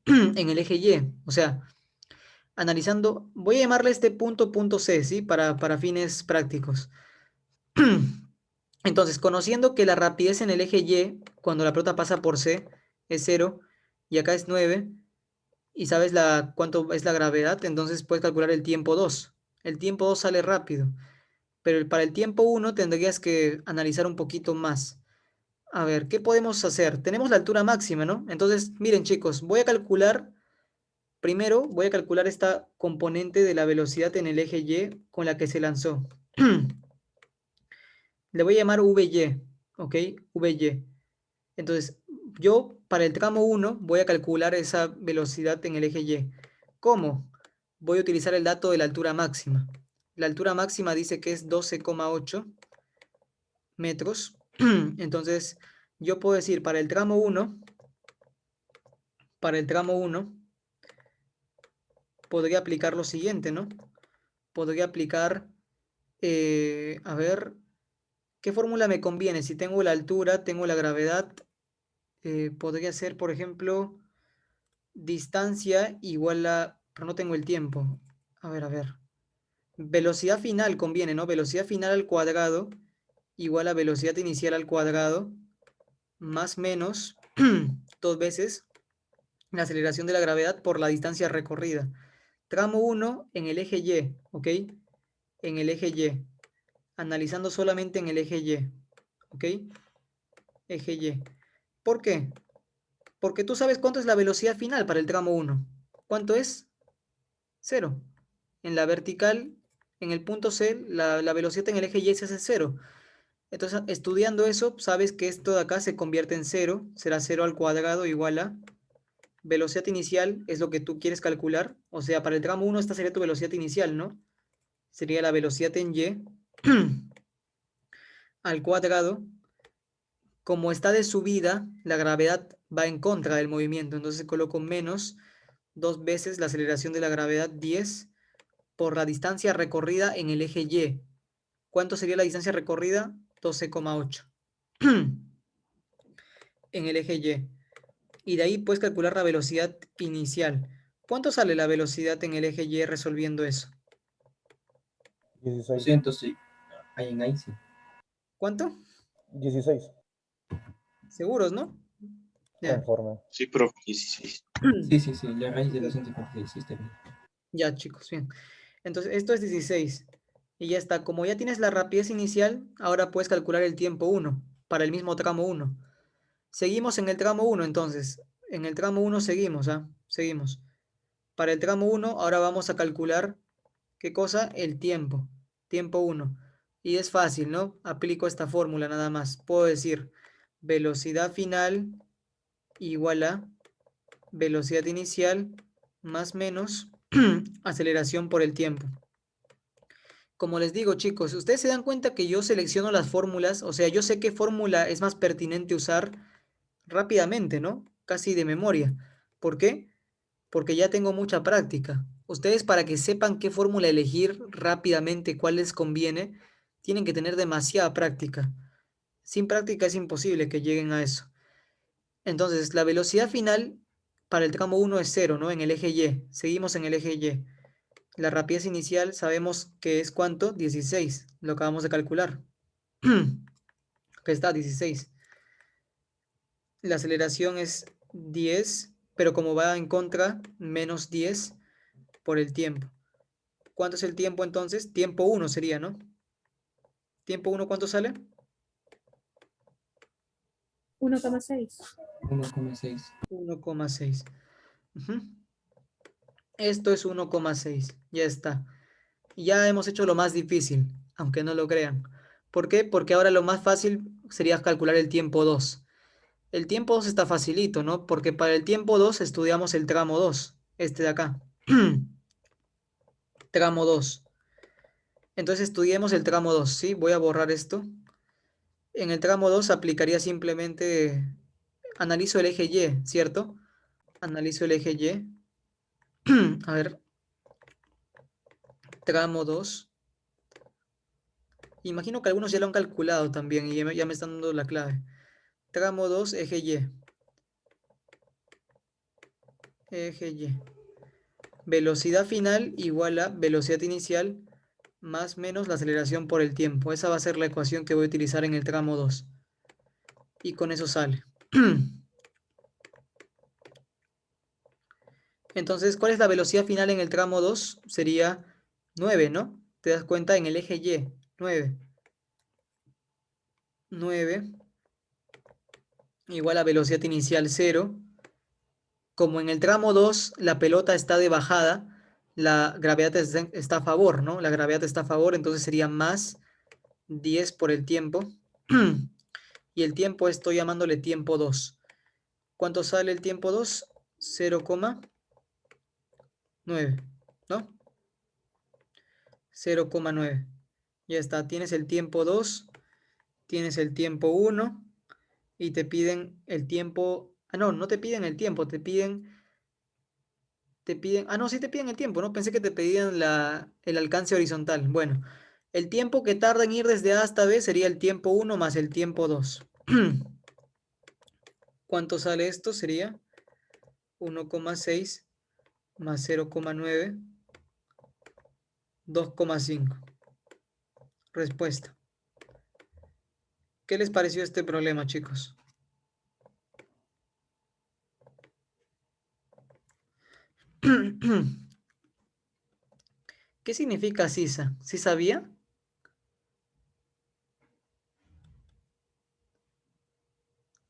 en el eje Y. O sea, analizando, voy a llamarle este punto C, ¿sí? Para fines prácticos. Entonces, conociendo que la rapidez en el eje Y, cuando la pelota pasa por C, es 0, y acá es 9, y sabes cuánto es la gravedad, entonces puedes calcular el tiempo 2. El tiempo 2 sale rápido, pero para el tiempo 1 tendrías que analizar un poquito más. A ver, ¿qué podemos hacer? Tenemos la altura máxima, ¿no? Entonces, miren chicos, primero voy a calcular esta componente de la velocidad en el eje Y con la que se lanzó. Le voy a llamar VY, ¿ok? VY. Entonces, yo para el tramo 1 voy a calcular esa velocidad en el eje Y. ¿Cómo? Voy a utilizar el dato de la altura máxima. La altura máxima dice que es 12,8 metros. Entonces, yo puedo decir para el tramo 1, podría aplicar lo siguiente, ¿no? Podría aplicar, a ver, ¿qué fórmula me conviene? Si tengo la altura, tengo la gravedad, podría ser, por ejemplo, distancia igual a, pero no tengo el tiempo. A ver. Velocidad final conviene, ¿no? Velocidad final al cuadrado igual a velocidad inicial al cuadrado más menos 2 veces la aceleración de la gravedad por la distancia recorrida. Tramo 1 en el eje Y, ¿ok? En el eje Y. Analizando solamente en el eje Y, ¿ok? Eje Y. ¿Por qué? Porque tú sabes cuánto es la velocidad final para el tramo 1. ¿Cuánto es? 0. En la vertical, En el punto C, la velocidad en el eje Y se hace 0. Entonces, estudiando eso, sabes que esto de acá se convierte en 0. Será 0 al cuadrado igual a velocidad inicial, es lo que tú quieres calcular. O sea, para el tramo 1 esta sería tu velocidad inicial, ¿no? Sería la velocidad en Y al cuadrado. Como está de subida, la gravedad va en contra del movimiento. Entonces coloco menos 2 veces la aceleración de la gravedad 10 por la distancia recorrida en el eje Y. ¿Cuánto sería la distancia recorrida? 12,8 en el eje Y. Y de ahí puedes calcular la velocidad inicial. ¿Cuánto sale la velocidad en el eje Y resolviendo eso? 16. 200, sí. Ahí sí. ¿Cuánto? 16. Seguros, ¿no? Ya. Conforme. Sí, profe, 16. Sí, la raíz de 256, sí está bien. Ya, chicos, bien. Entonces, esto es 16. Y ya está. Como ya tienes la rapidez inicial, ahora puedes calcular el tiempo 1 para el mismo tramo 1. Seguimos en el tramo 1, entonces. En el tramo 1 seguimos, ¿ah? Seguimos. Para el tramo 1, ahora vamos a calcular, ¿qué cosa? El tiempo. Tiempo 1. Y es fácil, ¿no? Aplico esta fórmula nada más. Puedo decir velocidad final igual a velocidad inicial más menos aceleración por el tiempo. Como les digo, chicos, ustedes se dan cuenta que yo selecciono las fórmulas, o sea, yo sé qué fórmula es más pertinente usar rápidamente, ¿no? Casi de memoria. ¿Por qué? Porque ya tengo mucha práctica. Ustedes, para que sepan qué fórmula elegir rápidamente, cuál les conviene, tienen que tener demasiada práctica. Sin práctica es imposible que lleguen a eso. Entonces, la velocidad final para el tramo 1 es 0, ¿no? En el eje Y. Seguimos en el eje Y. La rapidez inicial sabemos que es ¿cuánto? 16. Lo acabamos de calcular. Acá está, 16. La aceleración es 10, pero como va en contra, menos 10 por el tiempo. ¿Cuánto es el tiempo entonces? Tiempo 1 sería, ¿no? ¿Tiempo 1 cuánto sale? 1,6. 1,6. 1,6. Esto es 1,6. Ya está. Ya hemos hecho lo más difícil, aunque no lo crean. ¿Por qué? Porque ahora lo más fácil sería calcular el tiempo 2. El tiempo 2 está facilito, ¿no? Porque para el tiempo 2 estudiamos el tramo 2, este de acá. Tramo 2. Entonces estudiemos el tramo 2, ¿sí? Voy a borrar esto. En el tramo 2 aplicaría simplemente, analizo el eje Y, ¿cierto? Analizo el eje Y. A ver, tramo 2. Imagino que algunos ya lo han calculado también y ya me están dando la clave. Tramo 2, eje Y. Eje Y. Velocidad final igual a velocidad inicial más menos la aceleración por el tiempo. Esa va a ser la ecuación que voy a utilizar en el tramo 2. Y con eso sale. Entonces, ¿cuál es la velocidad final en el tramo 2? Sería 9, ¿no? Te das cuenta en el eje Y. 9. 9 igual a velocidad inicial 0. Como en el tramo 2 la pelota está de bajada, la gravedad está a favor, ¿no? La gravedad está a favor, entonces sería más 10 por el tiempo. Y el tiempo estoy llamándole tiempo 2. ¿Cuánto sale el tiempo 2? 0,9, ¿no? 0,9. Ya está, tienes el tiempo 2, tienes el tiempo 1 y te piden el tiempo... Ah, no, no te piden el tiempo, ah, no, sí te piden el tiempo, ¿no? Pensé que te pedían el alcance horizontal. Bueno, el tiempo que tarda en ir desde A hasta B sería el tiempo 1 más el tiempo 2. ¿Cuánto sale esto? Sería 1,6 más 0,9, 2,5. Respuesta. ¿Qué les pareció este problema, chicos? ¿Qué significa sisa? ¿Sí sabía?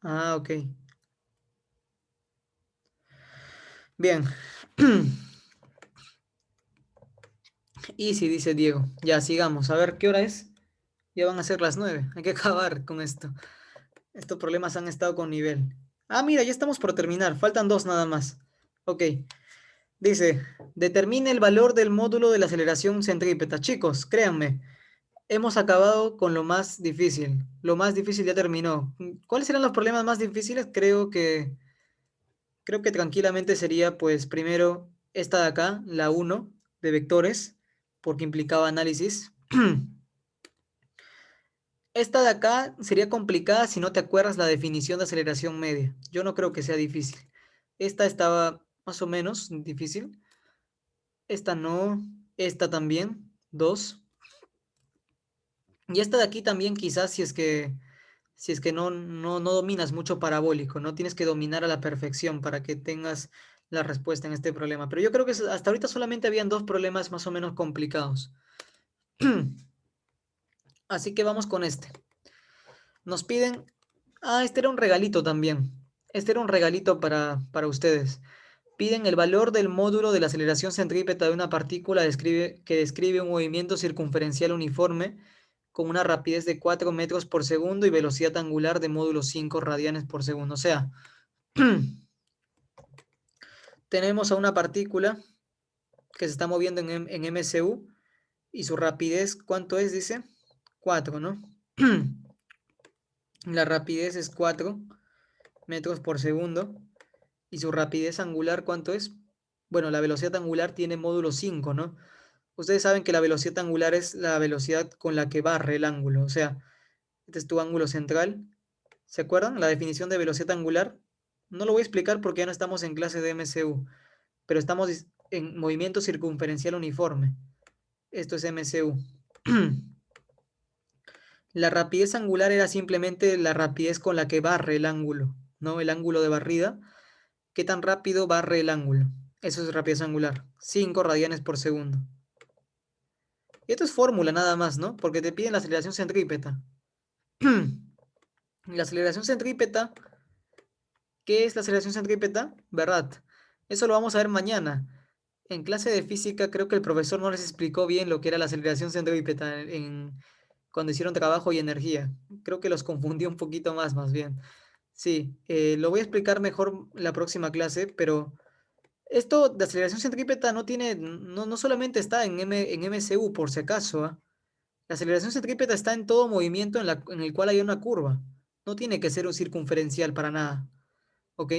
Ah, ok. Bien. Easy, dice Diego. Ya, sigamos. A ver, ¿qué hora es? Ya van a ser las 9. Hay que acabar con esto. Estos problemas han estado con nivel. Ah, mira, ya estamos por terminar. Faltan 2 nada más. Ok. Dice, determine el valor del módulo de la aceleración centrípeta. Chicos, créanme, hemos acabado con lo más difícil. Lo más difícil ya terminó. ¿Cuáles serán los problemas más difíciles? Creo que tranquilamente sería, pues, primero esta de acá, la 1 de vectores, porque implicaba análisis. Esta de acá sería complicada si no te acuerdas la definición de aceleración media. Yo no creo que sea difícil. Esta estaba más o menos difícil. Esta no. Esta también. 2. Y esta de aquí también quizás si es que no dominas mucho parabólico, no tienes que dominar a la perfección para que tengas la respuesta en este problema. Pero yo creo que hasta ahorita solamente habían 2 problemas más o menos complicados. Así que vamos con este. Nos piden... Ah, este era un regalito también. Este era un regalito para ustedes. Piden el valor del módulo de la aceleración centrípeta de una partícula que describe un movimiento circunferencial uniforme con una rapidez de 4 metros por segundo y velocidad angular de módulo 5 radianes por segundo. O sea, tenemos a una partícula que se está moviendo en MCU y su rapidez, ¿cuánto es? Dice 4, ¿no? La rapidez es 4 metros por segundo y su rapidez angular, ¿cuánto es? Bueno, la velocidad angular tiene módulo 5, ¿no? Ustedes saben que la velocidad angular es la velocidad con la que barre el ángulo, o sea, este es tu ángulo central. ¿Se acuerdan? La definición de velocidad angular. No lo voy a explicar porque ya no estamos en clase de MCU, pero estamos en movimiento circunferencial uniforme. Esto es MCU. La rapidez angular era simplemente la rapidez con la que barre el ángulo, ¿no? El ángulo de barrida. ¿Qué tan rápido barre el ángulo? Eso es rapidez angular. 5 radianes por segundo. Y esto es fórmula nada más, ¿no? Porque te piden la aceleración centrípeta. La aceleración centrípeta, ¿qué es la aceleración centrípeta? ¿Verdad? Eso lo vamos a ver mañana. En clase de física creo que el profesor no les explicó bien lo que era la aceleración centrípeta cuando hicieron trabajo y energía. Creo que los confundió un poquito más bien. Sí, lo voy a explicar mejor la próxima clase, pero esto de aceleración centrípeta no solamente está en MCU, por si acaso, ¿ah? La aceleración centrípeta está en todo movimiento en el cual hay una curva. No tiene que ser un circunferencial para nada. ¿Ok?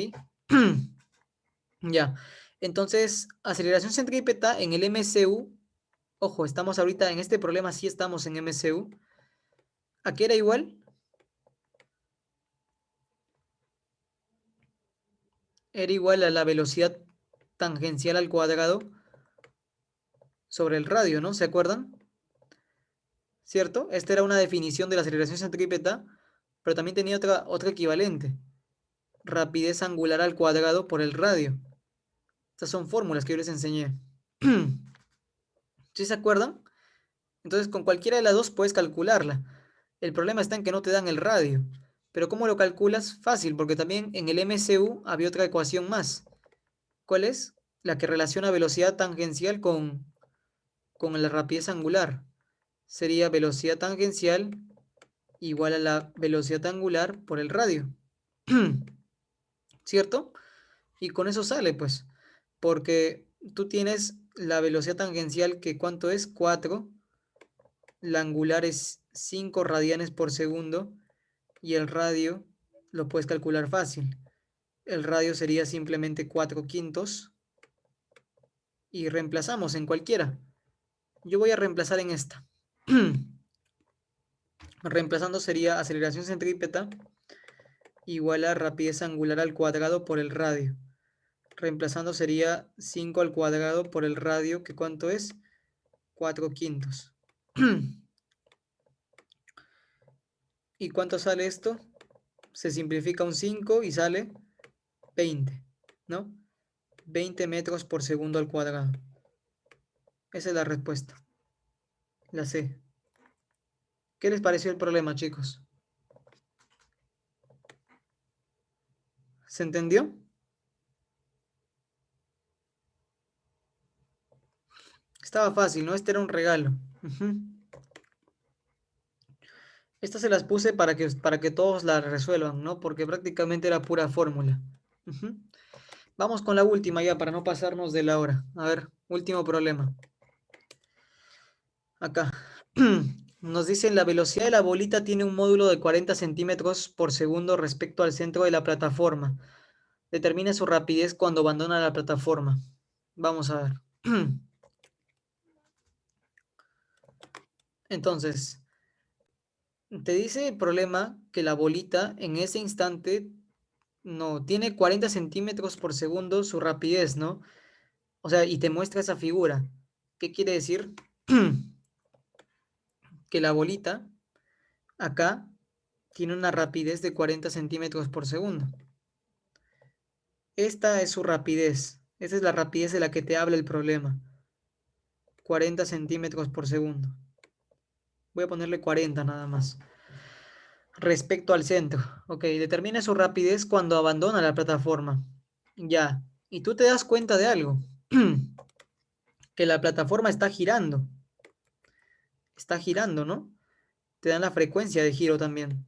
Ya. Entonces, aceleración centrípeta en el MCU. Ojo, estamos ahorita en este problema, sí estamos en MCU. ¿A qué era igual? Era igual a la velocidad tangencial al cuadrado sobre el radio, ¿no? ¿Se acuerdan? ¿Cierto? Esta era una definición de la aceleración centrípeta, pero también tenía otra equivalente. Rapidez angular al cuadrado por el radio. Estas son fórmulas que yo les enseñé. ¿Sí se acuerdan? Entonces, con cualquiera de las dos puedes calcularla. El problema está en que no te dan el radio. Pero ¿cómo lo calculas? Fácil, porque también en el MCU había otra ecuación más. ¿Cuál es? La que relaciona velocidad tangencial con la rapidez angular. Sería velocidad tangencial igual a la velocidad angular por el radio. ¿Cierto? Y con eso sale, pues. Porque tú tienes la velocidad tangencial que ¿cuánto es? 4. La angular es 5 radianes por segundo. Y el radio lo puedes calcular fácil. El radio sería simplemente 4 quintos. Y reemplazamos en cualquiera. Yo voy a reemplazar en esta. Reemplazando sería aceleración centrípeta igual a rapidez angular al cuadrado por el radio. Reemplazando sería 5 al cuadrado por el radio, que ¿cuánto es? 4 quintos. ¿Y cuánto sale esto? Se simplifica un 5 y sale 20, ¿no? 20 metros por segundo al cuadrado. Esa es la respuesta. La C. ¿Qué les pareció el problema, chicos? ¿Se entendió? Estaba fácil, ¿no? Este era un regalo. Ujú. Estas se las puse para que todos la resuelvan, ¿no? Porque prácticamente era pura fórmula. Ujú. Vamos con la última ya para no pasarnos de la hora. A ver, último problema. Acá. Nos dicen la velocidad de la bolita tiene un módulo de 40 centímetros por segundo respecto al centro de la plataforma. Determine su rapidez cuando abandona la plataforma. Vamos a ver. Entonces, te dice el problema que la bolita en ese instante no tiene 40 centímetros por segundo su rapidez, ¿no? O sea, y te muestra esa figura. ¿Qué quiere decir? Que la bolita acá tiene una rapidez de 40 centímetros por segundo. Esta es su rapidez. Esta es la rapidez de la que te habla el problema. 40 centímetros por segundo. Voy a ponerle 40 nada más. Respecto al centro. Ok, determina su rapidez cuando abandona la plataforma. Ya. Y tú te das cuenta de algo. Que la plataforma está girando. Está girando, ¿no? Te dan la frecuencia de giro también.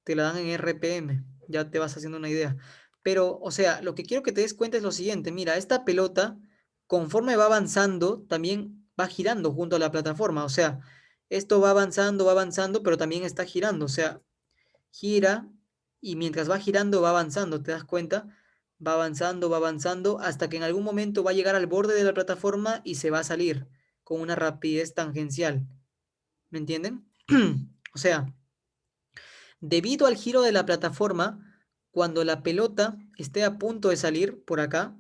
Te la dan en RPM. Ya te vas haciendo una idea. Pero, o sea, lo que quiero que te des cuenta es lo siguiente. Mira, esta pelota, conforme va avanzando, también va girando junto a la plataforma. O sea, esto va avanzando, pero también está girando. O sea, gira y mientras va girando va avanzando. ¿Te das cuenta? Va avanzando, hasta que en algún momento va a llegar al borde de la plataforma y se va a salir con una rapidez tangencial. ¿Me entienden? O sea, debido al giro de la plataforma, cuando la pelota esté a punto de salir por acá,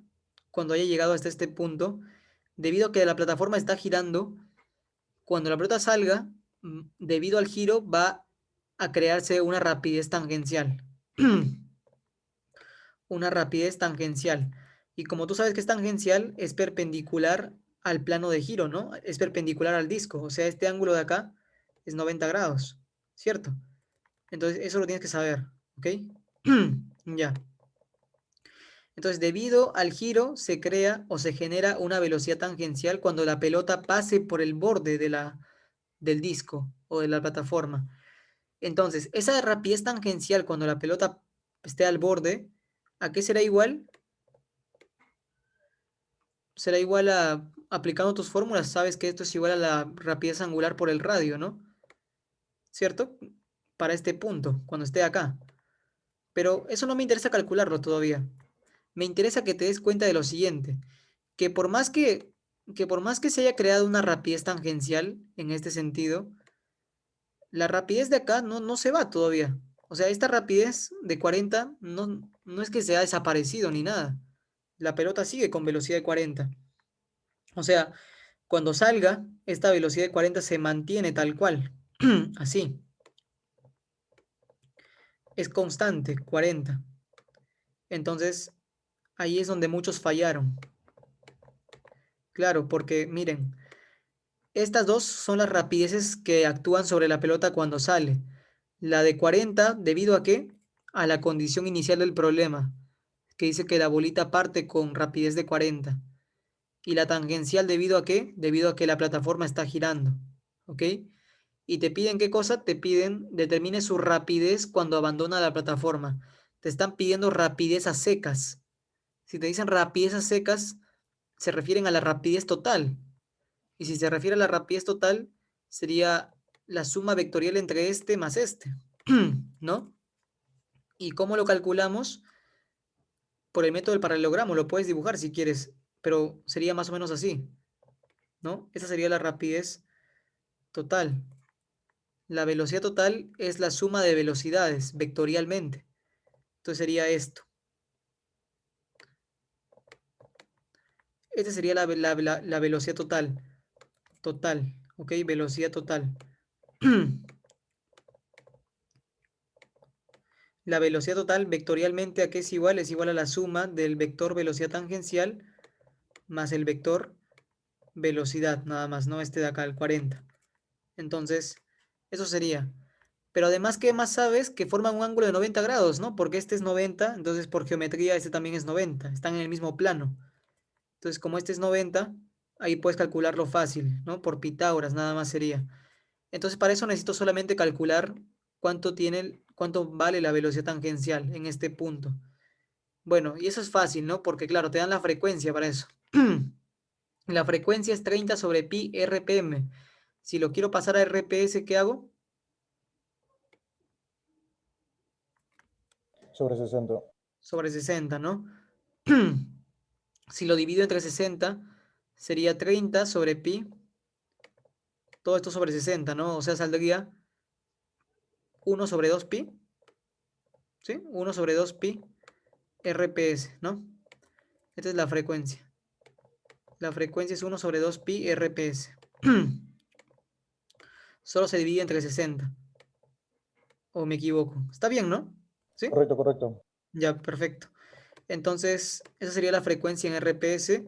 cuando haya llegado hasta este punto, debido a que la plataforma está girando, cuando la pelota salga, debido al giro, va a crearse una rapidez tangencial. Una rapidez tangencial. Y como tú sabes que es tangencial, es perpendicular al plano de giro, ¿no? Es perpendicular al disco. O sea, este ángulo de acá es 90 grados, ¿cierto? Entonces, eso lo tienes que saber, ¿ok? Ya. Entonces, debido al giro, se crea o se genera una velocidad tangencial cuando la pelota pase por el borde del disco o de la plataforma. Entonces, esa rapidez tangencial cuando la pelota esté al borde, ¿a qué será igual? Será igual a, aplicando tus fórmulas, sabes que esto es igual a la rapidez angular por el radio, ¿no? ¿Cierto? Para este punto, cuando esté acá. Pero eso no me interesa calcularlo todavía. Me interesa que te des cuenta de lo siguiente, que por más que se haya creado una rapidez tangencial en este sentido, la rapidez de acá no se va todavía. O sea, esta rapidez de 40 no es que se ha desaparecido ni nada. La pelota sigue con velocidad de 40. O sea, cuando salga, esta velocidad de 40 se mantiene tal cual. Así. Es constante, 40. Entonces, ahí es donde muchos fallaron. Claro, porque miren, estas dos son las rapideces que actúan sobre la pelota cuando sale. La de 40, ¿debido a qué? A la condición inicial del problema, que dice que la bolita parte con rapidez de 40. Y la tangencial, ¿debido a qué? Debido a que la plataforma está girando. ¿Ok? Y te piden qué cosa? Te piden determine su rapidez cuando abandona la plataforma. Te están pidiendo rapidez a secas. Si te dicen rapidez a secas, se refieren a la rapidez total. Y si se refiere a la rapidez total, sería la suma vectorial entre este más este, ¿no? ¿Y cómo lo calculamos? Por el método del paralelogramo, lo puedes dibujar si quieres, pero sería más o menos así, ¿no? Esa sería la rapidez total. La velocidad total es la suma de velocidades vectorialmente. Entonces sería esto. Esta sería la velocidad total. Total, ¿ok? Velocidad total. La velocidad total vectorialmente, ¿a qué es igual? Es igual a la suma del vector velocidad tangencial más el vector velocidad, nada más, ¿no? Este de acá, el 40. Entonces, eso sería. Pero además, ¿qué más sabes? Que forman un ángulo de 90 grados, ¿no? Porque este es 90, entonces por geometría este también es 90. Están en el mismo plano. Entonces, como este es 90, Ahí puedes calcularlo fácil, ¿no? Por Pitágoras nada más sería. Entonces, para eso necesito solamente calcular cuánto vale la velocidad tangencial en este punto. Bueno, y eso es fácil, ¿no? Porque claro, te dan la frecuencia para eso. La frecuencia es 30 sobre pi RPM. Si lo quiero pasar a RPS, ¿qué hago? Sobre 60. Sobre 60, ¿no? Si lo divido entre 60, sería 30 sobre pi. Todo esto sobre 60, ¿no? O sea, saldría 1 sobre 2 pi. ¿Sí? 1 sobre 2 pi RPS, ¿no? Esta es la frecuencia. La frecuencia es 1 sobre 2 pi RPS. Solo se divide entre 60. ¿O me equivoco? Está bien, ¿no? ¿Sí? Correcto, correcto. Ya, perfecto. Entonces, esa sería la frecuencia en RPS.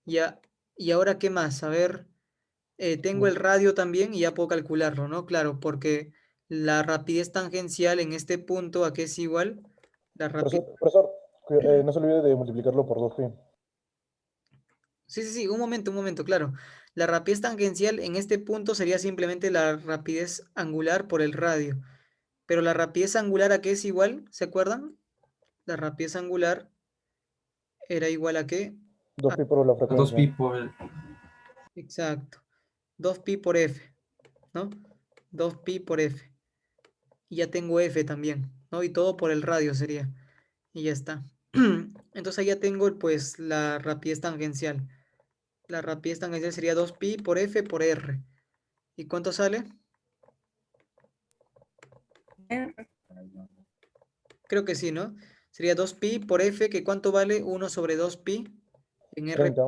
Ya, y ahora, ¿qué más? A ver, tengo el radio también y ya puedo calcularlo, ¿no? Claro, porque la rapidez tangencial en este punto, ¿a qué es igual? La rapidez... Profesor, no se olvide de multiplicarlo por 2pi. Sí, sí, sí, un momento, claro. La rapidez tangencial en este punto sería simplemente la rapidez angular por el radio. Pero la rapidez angular, ¿a qué es igual? ¿Se acuerdan? La rapidez angular era igual a qué? 2pi por la A 2 frecuencia. pi por... Exacto. 2pi por f, ¿no? 2pi por f. Y ya tengo f también, ¿no? Y todo por el radio sería. Y ya está. Entonces ahí ya tengo pues la rapidez tangencial. La rapidez tangencial sería 2pi por f por r. ¿Y cuánto sale? Creo que sí, ¿no? Sería 2pi por f, que ¿cuánto vale? 1 sobre 2pi en r 30.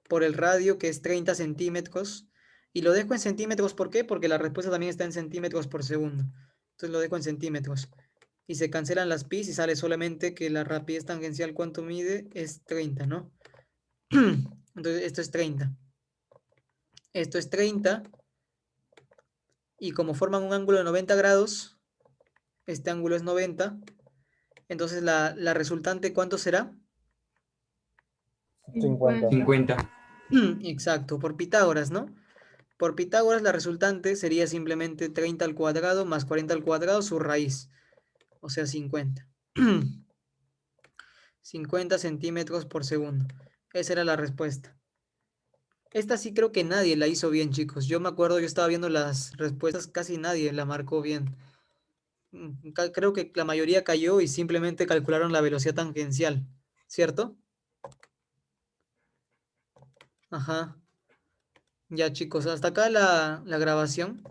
por el radio, que es 30 centímetros. Y lo dejo en centímetros, ¿por qué? Porque la respuesta también está en centímetros por segundo. Entonces lo dejo en centímetros. Y se cancelan las pi y sale solamente que la rapidez tangencial, ¿cuánto mide? Es 30, ¿no? Entonces esto es 30. Esto es 30. Y como forman un ángulo de 90 grados, este ángulo es 90. Entonces la resultante, ¿cuánto será? 50. 50. Exacto, por Pitágoras, ¿no? Por Pitágoras la resultante sería simplemente 30 al cuadrado más 40 al cuadrado, su raíz, o sea 50. 50 centímetros por segundo. Esa era la respuesta. Esta sí creo que nadie la hizo bien, chicos. Yo me acuerdo, yo estaba viendo las respuestas, casi nadie la marcó bien. Creo que la mayoría cayó y simplemente calcularon la velocidad tangencial, ¿cierto? Ajá. Ya, chicos, hasta acá la grabación.